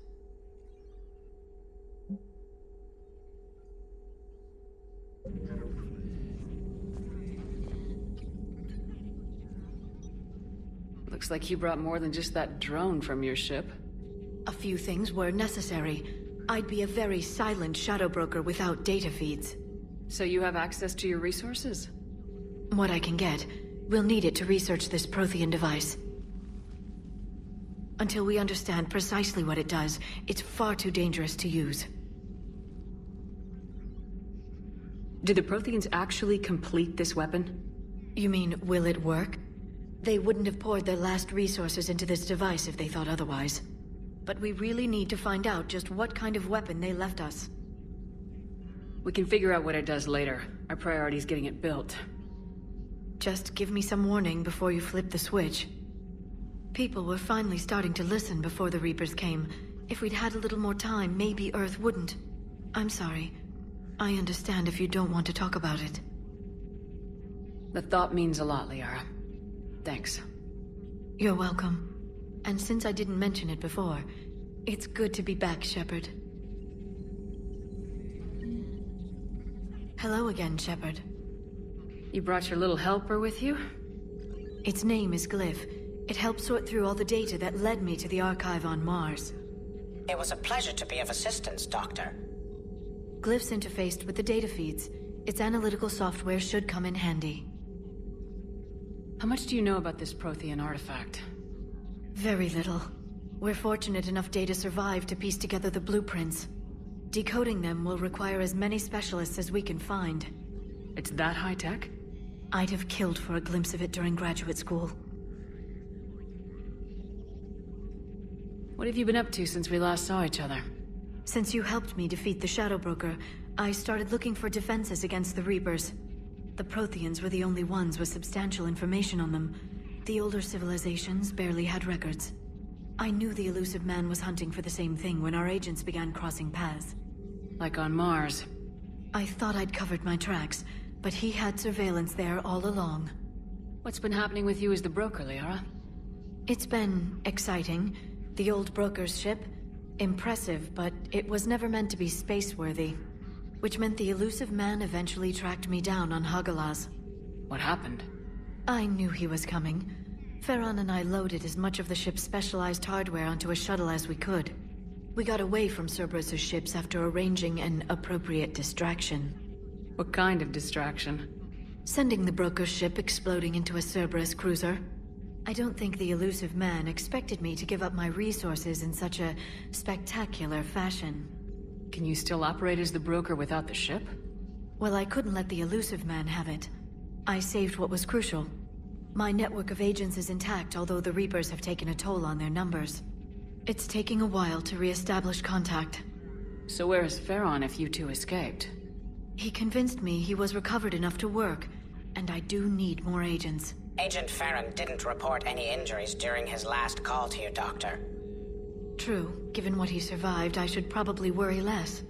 Looks like you brought more than just that drone from your ship. A few things were necessary. I'd be a very silent shadow broker without data feeds. So you have access to your resources? What I can get. We'll need it to research this Prothean device. Until we understand precisely what it does, it's far too dangerous to use. Did the Protheans actually complete this weapon? You mean, will it work? They wouldn't have poured their last resources into this device if they thought otherwise. But we really need to find out just what kind of weapon they left us. We can figure out what it does later. Our priority is getting it built. Just give me some warning before you flip the switch. People were finally starting to listen before the Reapers came. If we'd had a little more time, maybe Earth wouldn't. I'm sorry. I understand if you don't want to talk about it. The thought means a lot, Liara. Thanks. You're welcome. And since I didn't mention it before, it's good to be back, Shepard. Hello again, Shepard. You brought your little helper with you? Its name is Glyph. It helped sort through all the data that led me to the archive on Mars. It was a pleasure to be of assistance, Doctor. Glyph's interfaced with the data feeds. Its analytical software should come in handy. How much do you know about this Prothean artifact? Very little. We're fortunate enough data survived to piece together the blueprints. Decoding them will require as many specialists as we can find. It's that high-tech? I'd have killed for a glimpse of it during graduate school. What have you been up to since we last saw each other? Since you helped me defeat the Shadow Broker, I started looking for defenses against the Reapers. The Protheans were the only ones with substantial information on them. The older civilizations barely had records. I knew the elusive man was hunting for the same thing when our agents began crossing paths. Like on Mars. I thought I'd covered my tracks, but he had surveillance there all along. What's been happening with you as the broker, Liara? It's been exciting. The old broker's ship? Impressive, but it was never meant to be space-worthy. Which meant the elusive man eventually tracked me down on Hagalaz. What happened? I knew he was coming. Farron and I loaded as much of the ship's specialized hardware onto a shuttle as we could. We got away from Cerberus' ships after arranging an appropriate distraction. What kind of distraction? Sending the broker's ship exploding into a Cerberus cruiser. I don't think the elusive man expected me to give up my resources in such a spectacular fashion. Can you still operate as the broker without the ship? Well, I couldn't let the elusive man have it. I saved what was crucial. My network of agents is intact, although the Reapers have taken a toll on their numbers. It's taking a while to re-establish contact. So where is Farron if you two escaped? He convinced me he was recovered enough to work, and I do need more agents. Agent Farron didn't report any injuries during his last call to you, Doctor. True. Given what he survived, I should probably worry less.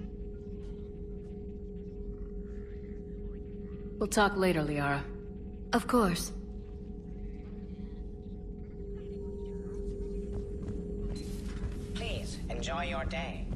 We'll talk later, Liara. Of course. Enjoy your day.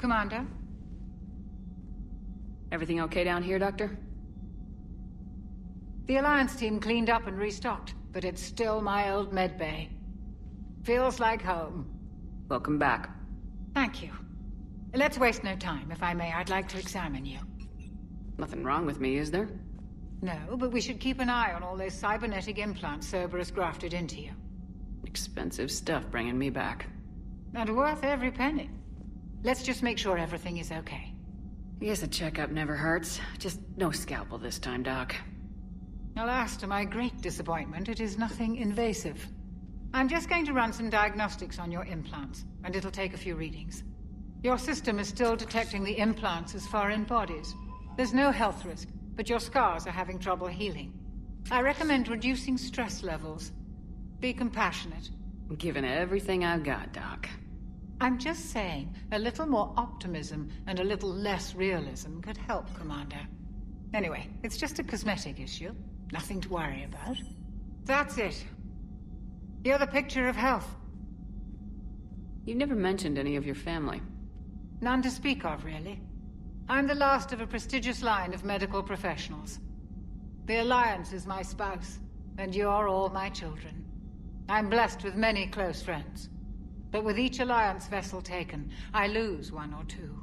Commander? Everything okay down here, Doctor? The Alliance team cleaned up and restocked, but it's still my old medbay. Feels like home. Welcome back. Thank you. Let's waste no time. If I may, I'd like to examine you. Nothing wrong with me, is there? No, but we should keep an eye on all those cybernetic implants Cerberus grafted into you. Expensive stuff bringing me back. And worth every penny. Let's just make sure everything is okay. I guess a checkup never hurts. Just no scalpel this time, Doc. Alas, to my great disappointment, it is nothing invasive. I'm just going to run some diagnostics on your implants, and it'll take a few readings. Your system is still detecting the implants as foreign bodies. There's no health risk, but your scars are having trouble healing. I recommend reducing stress levels. Be compassionate. I'm giving everything I've got, Doc. I'm just saying, a little more optimism and a little less realism could help, Commander. Anyway, it's just a cosmetic issue. Nothing to worry about. That's it. You're the picture of health. You never mentioned any of your family. None to speak of, really. I'm the last of a prestigious line of medical professionals. The Alliance is my spouse, and you're all my children. I'm blessed with many close friends. But with each Alliance vessel taken, I lose one or two.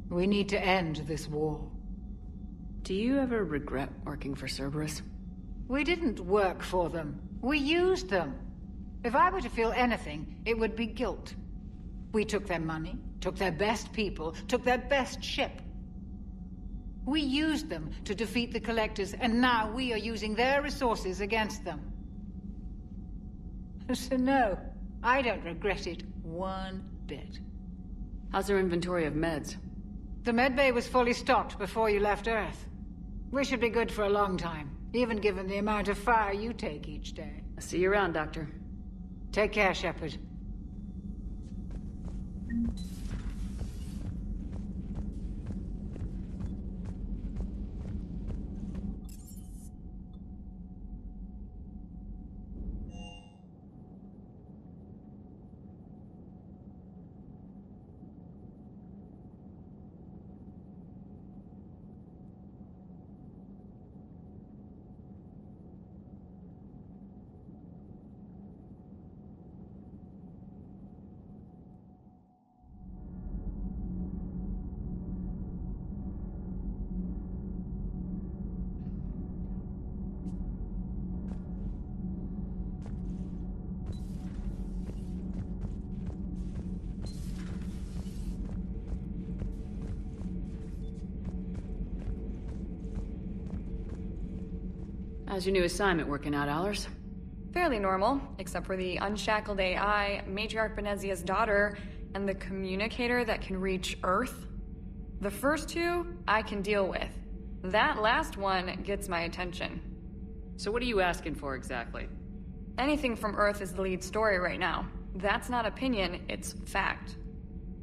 We need to end this war. Do you ever regret working for Cerberus? We didn't work for them. We used them. If I were to feel anything, it would be guilt. We took their money, took their best people, took their best ship. We used them to defeat the Collectors, and now we are using their resources against them. So no, I don't regret it one bit. How's their inventory of meds? The medbay was fully stocked before you left Earth. We should be good for a long time, even given the amount of fire you take each day. I'll see you around, Doctor. Take care, Shepard. How's your new assignment working out, Allers? Fairly normal, except for the unshackled AI, Matriarch Benezia's daughter, and the communicator that can reach Earth. The first two, I can deal with. That last one gets my attention. So what are you asking for exactly? Anything from Earth is the lead story right now. That's not opinion, it's fact.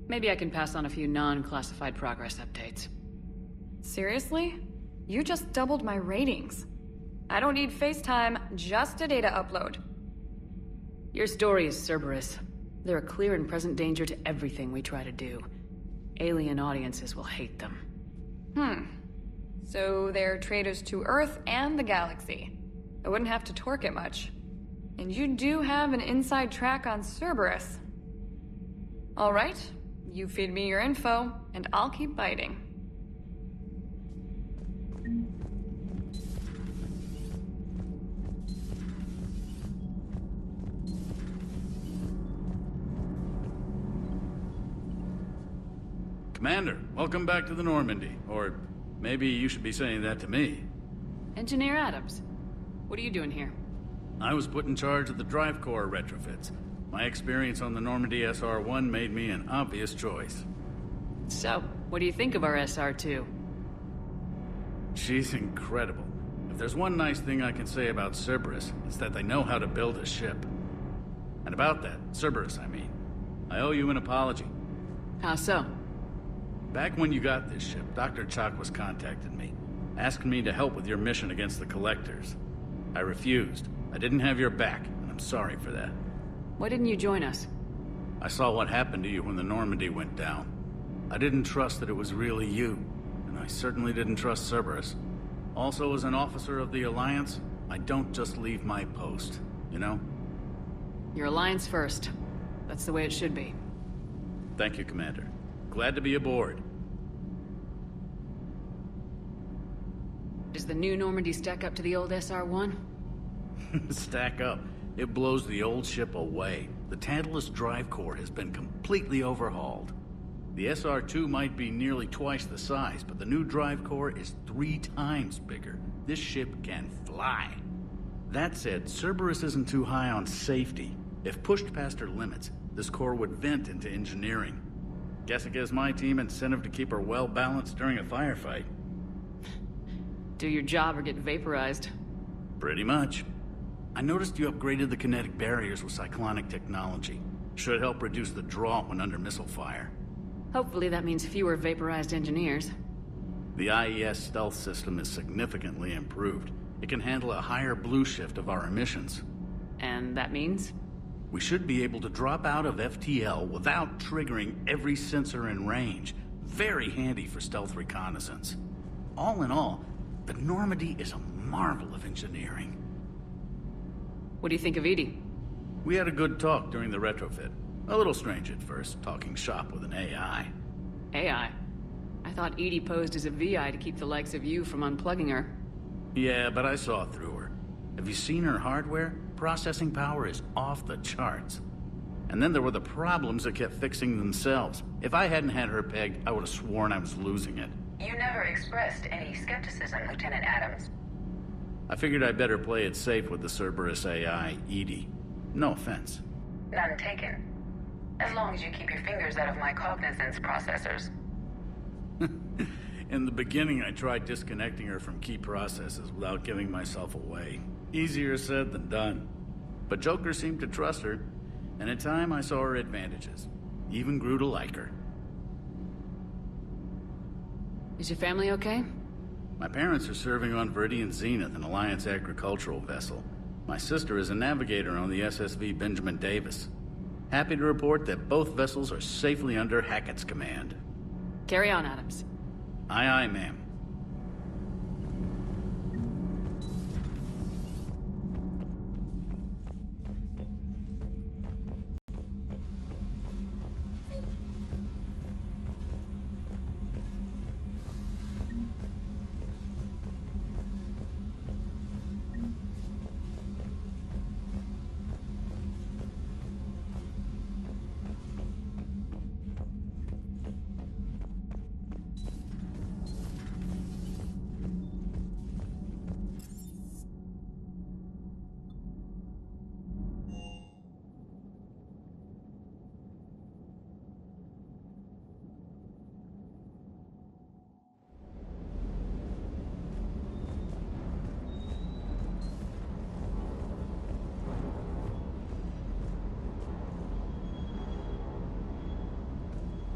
Maybe I can pass on a few non-classified progress updates. Seriously? You just doubled my ratings. I don't need FaceTime, just a data upload. Your story is Cerberus. They're a clear and present danger to everything we try to do. Alien audiences will hate them. So they're traitors to Earth and the galaxy. I wouldn't have to torque it much. And you do have an inside track on Cerberus. All right, you feed me your info, and I'll keep biting. Commander, welcome back to the Normandy. Or maybe you should be saying that to me. Engineer Adams, what are you doing here? I was put in charge of the drive core retrofits. My experience on the Normandy SR-1 made me an obvious choice. So, what do you think of our SR-2? She's incredible. If there's one nice thing I can say about Cerberus, it's that they know how to build a ship. And about that, Cerberus, I mean, I owe you an apology. How so? Back when you got this ship, Dr. Chakwas contacted me, asking me to help with your mission against the Collectors. I refused. I didn't have your back, and I'm sorry for that. Why didn't you join us? I saw what happened to you when the Normandy went down. I didn't trust that it was really you, and I certainly didn't trust Cerberus. Also, as an officer of the Alliance, I don't just leave my post, you know? Your Alliance first. That's the way it should be. Thank you, Commander. Glad to be aboard. Does the new Normandy stack up to the old SR-1? Stack up. It blows the old ship away. The Tantalus drive core has been completely overhauled. The SR-2 might be nearly twice the size, but the new drive core is 3 times bigger. This ship can fly. That said, Cerberus isn't too high on safety. If pushed past her limits, this core would vent into engineering. Guess it gives my team incentive to keep her well-balanced during a firefight. Do your job or get vaporized. Pretty much. I noticed you upgraded the kinetic barriers with cyclonic technology. Should help reduce the draw when under missile fire. Hopefully that means fewer vaporized engineers. The IES stealth system is significantly improved. It can handle a higher blue shift of our emissions. And that means? We should be able to drop out of FTL without triggering every sensor in range. Very handy for stealth reconnaissance. All in all, the Normandy is a marvel of engineering. What do you think of Edie? We had a good talk during the retrofit. A little strange at first, talking shop with an AI. AI? I thought Edie posed as a VI to keep the likes of you from unplugging her. Yeah, but I saw through her. Have you seen her hardware? Processing power is off the charts. And then there were the problems that kept fixing themselves. If I hadn't had her pegged, I would have sworn I was losing it. You never expressed any skepticism, Lieutenant Adams. I figured I'd better play it safe with the Cerberus AI, Edie. No offense. None taken. As long as you keep your fingers out of my cognizance processors. In the beginning, I tried disconnecting her from key processes without giving myself away. Easier said than done. But Joker seemed to trust her, and in time I saw her advantages. Even grew to like her. Is your family okay? My parents are serving on Viridian Zenith, an Alliance agricultural vessel. My sister is a navigator on the SSV Benjamin Davis. Happy to report that both vessels are safely under Hackett's command. Carry on, Adams. Aye, aye, ma'am.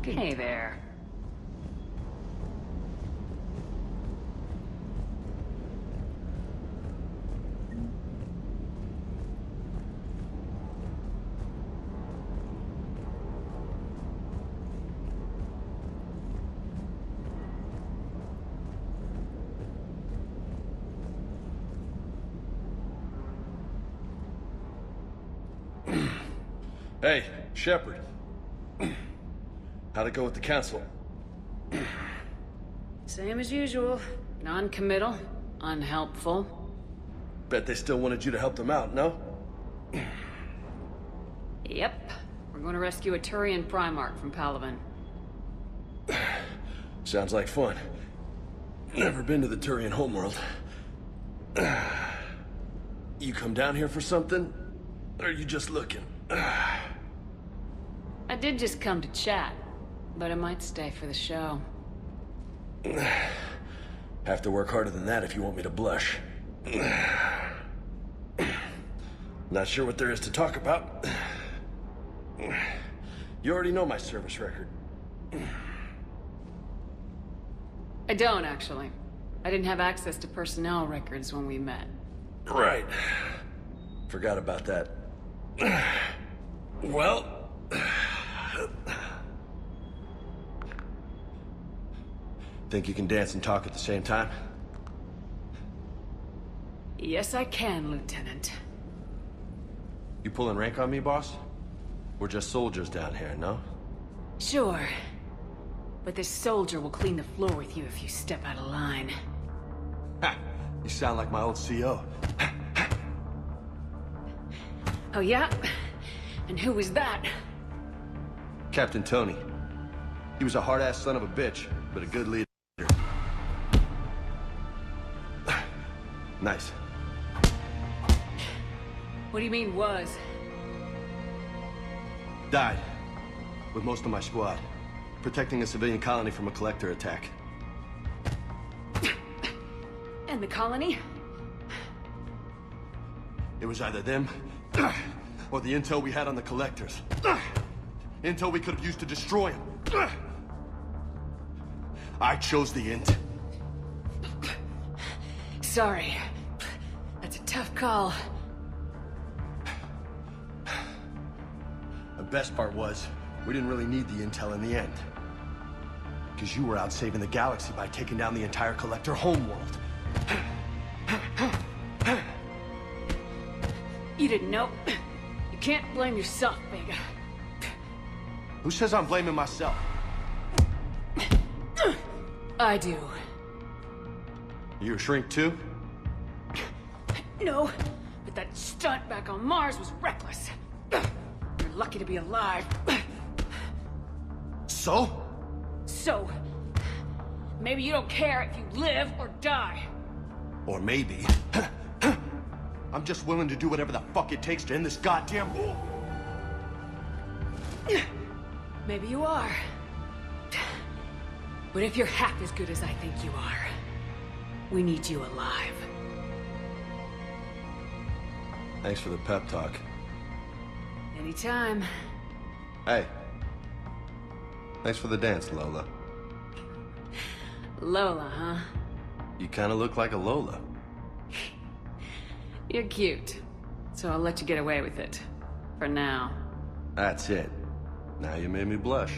Hey there. Hey, Shepard. How'd it go with the council? Same as usual. Non-committal, unhelpful. Bet they still wanted you to help them out, no? Yep. We're going to rescue a Turian Primarch from Palaven. Sounds like fun. Never been to the Turian homeworld. You come down here for something? Or are you just looking? I did just come to chat, but I might stay for the show. Have to work harder than that if you want me to blush. Not sure what there is to talk about. You already know my service record. I don't, actually. I didn't have access to personnel records when we met. Right. Forgot about that. Well... Think you can dance and talk at the same time? Yes, I can, Lieutenant. You pulling rank on me, boss? We're just soldiers down here, no? Sure. But this soldier will clean the floor with you if you step out of line. Ha! You sound like my old CO. Oh yeah? And who was that? Captain Tony. He was a hard-ass son of a bitch, but a good leader. Nice. What do you mean, was? Died. With most of my squad. Protecting a civilian colony from a collector attack. And the colony? It was either them, or the intel we had on the collectors. Intel we could have used to destroy them. I chose the int. Sorry. That's a tough call. The best part was, we didn't really need the intel in the end. Because you were out saving the galaxy by taking down the entire collector homeworld. You didn't know. You can't blame yourself, Vega. Who says I'm blaming myself? I do. You a shrink too? No, but that stunt back on Mars was reckless. You're lucky to be alive. So? So, maybe you don't care if you live or die. Or maybe... I'm just willing to do whatever the fuck it takes to end this goddamn war. Maybe you are. But if you're half as good as I think you are, we need you alive. Thanks for the pep talk. Anytime. Hey. Thanks for the dance, Lola. Lola, huh? You kinda look like a Lola. You're cute. So I'll let you get away with it. For now. That's it. Now you made me blush.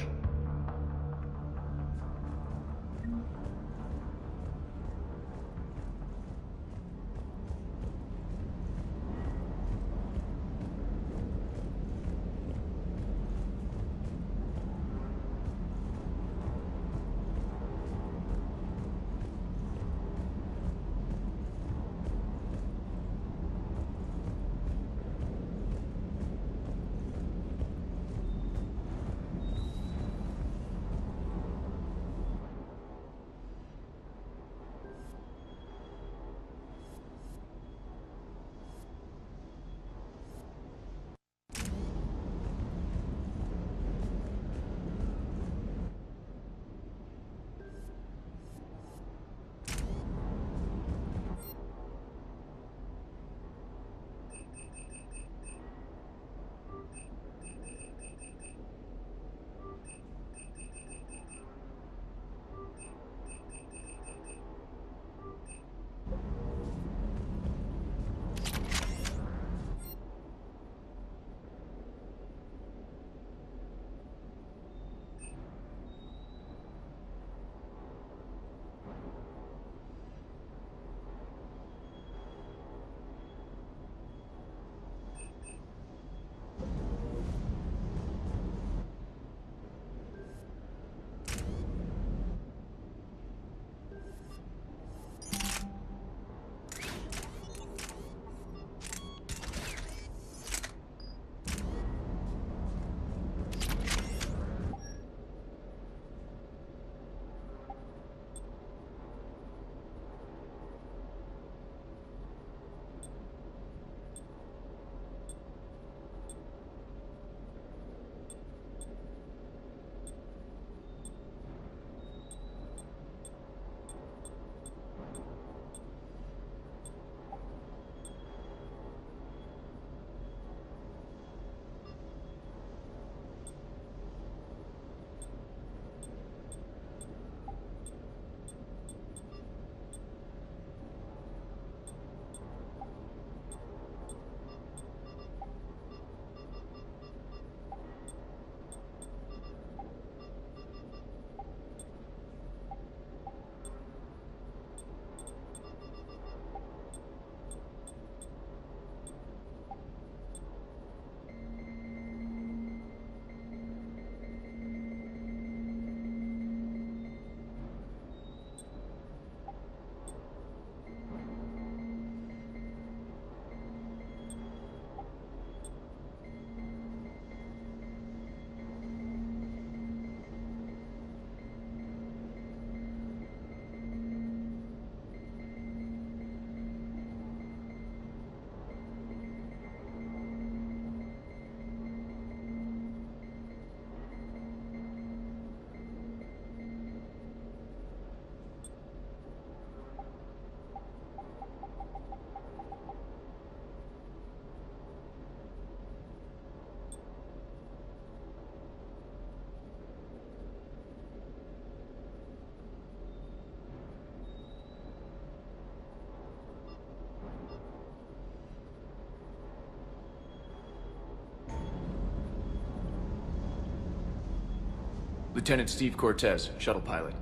Lieutenant Steve Cortez, shuttle pilot.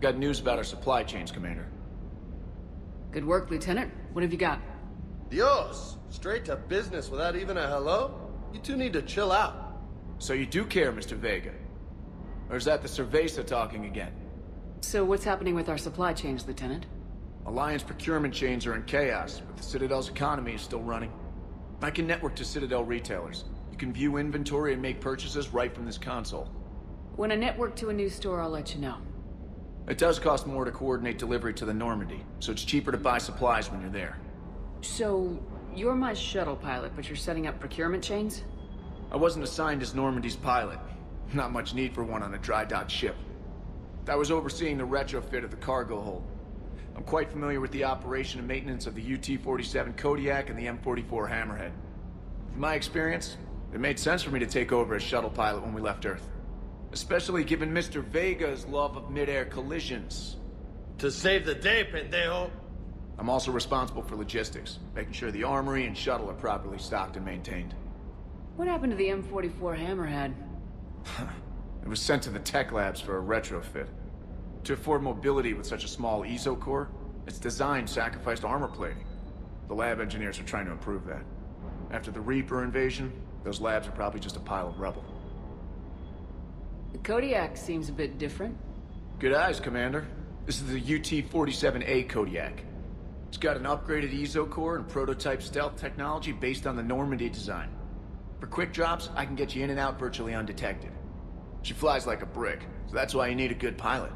Got news about our supply chains, Commander. Good work, Lieutenant. What have you got? Dios! Straight to business without even a hello? You two need to chill out. So you do care, Mr. Vega? Or is that the Cerveza talking again? So what's happening with our supply chains, Lieutenant? Alliance procurement chains are in chaos, but the Citadel's economy is still running. I can network to Citadel retailers. You can view inventory and make purchases right from this console. When I network to a new store, I'll let you know. It does cost more to coordinate delivery to the Normandy, so it's cheaper to buy supplies when you're there. So, you're my shuttle pilot, but you're setting up procurement chains? I wasn't assigned as Normandy's pilot. Not much need for one on a dry dock ship. I was overseeing the retrofit of the cargo hold. I'm quite familiar with the operation and maintenance of the UT-47 Kodiak and the M44 Hammerhead. From my experience, it made sense for me to take over as shuttle pilot when we left Earth. Especially given Mr. Vega's love of mid-air collisions. To save the day, pendejo. I'm also responsible for logistics, making sure the armory and shuttle are properly stocked and maintained. What happened to the M44 Hammerhead? It was sent to the tech labs for a retrofit. To afford mobility with such a small ESO core, its design sacrificed armor plating. The lab engineers are trying to improve that. After the Reaper invasion, those labs are probably just a pile of rubble. The Kodiak seems a bit different. Good eyes, Commander. This is the UT-47A Kodiak. It's got an upgraded ESO core and prototype stealth technology based on the Normandy design. For quick drops, I can get you in and out virtually undetected. She flies like a brick, so that's why you need a good pilot.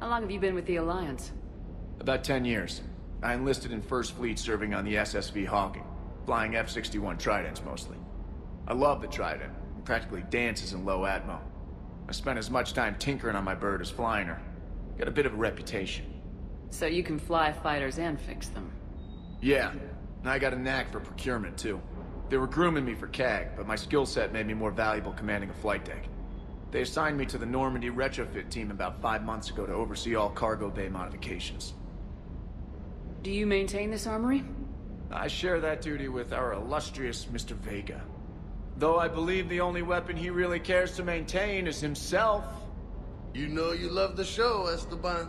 How long have you been with the Alliance? About 10 years. I enlisted in First Fleet serving on the SSV Hawking, flying F-61 Tridents mostly. I love the Trident. It practically dances in low atmo. I spent as much time tinkering on my bird as flying her. Got a bit of a reputation. So you can fly fighters and fix them? Yeah, and I got a knack for procurement too. They were grooming me for CAG, but my skill set made me more valuable commanding a flight deck. They assigned me to the Normandy retrofit team about 5 months ago to oversee all cargo bay modifications. Do you maintain this armory? I share that duty with our illustrious Mr. Vega. Though I believe the only weapon he really cares to maintain is himself. You know you love the show, Esteban.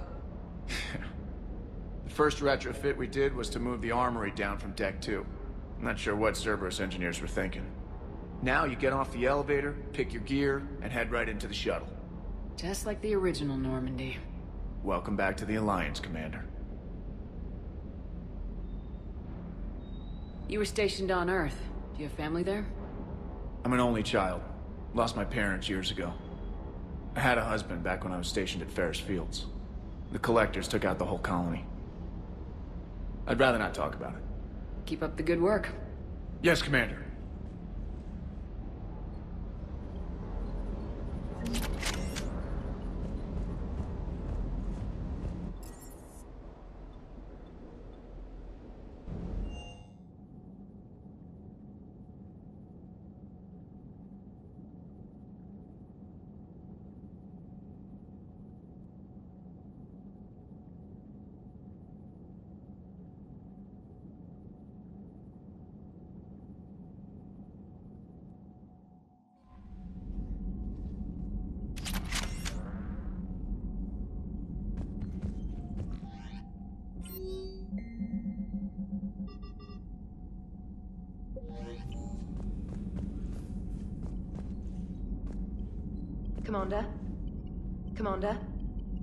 The first retrofit we did was to move the armory down from Deck 2. I'm not sure what Cerberus engineers were thinking. Now you get off the elevator, pick your gear, and head right into the shuttle. Just like the original Normandy. Welcome back to the Alliance, Commander. You were stationed on Earth. Do you have family there? I'm an only child. Lost my parents years ago. I had a husband back when I was stationed at Ferris Fields. The Collectors took out the whole colony. I'd rather not talk about it. Keep up the good work. Yes, Commander. Commander? Commander?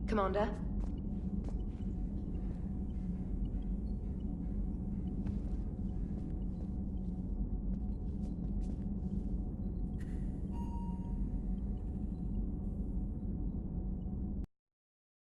Commander?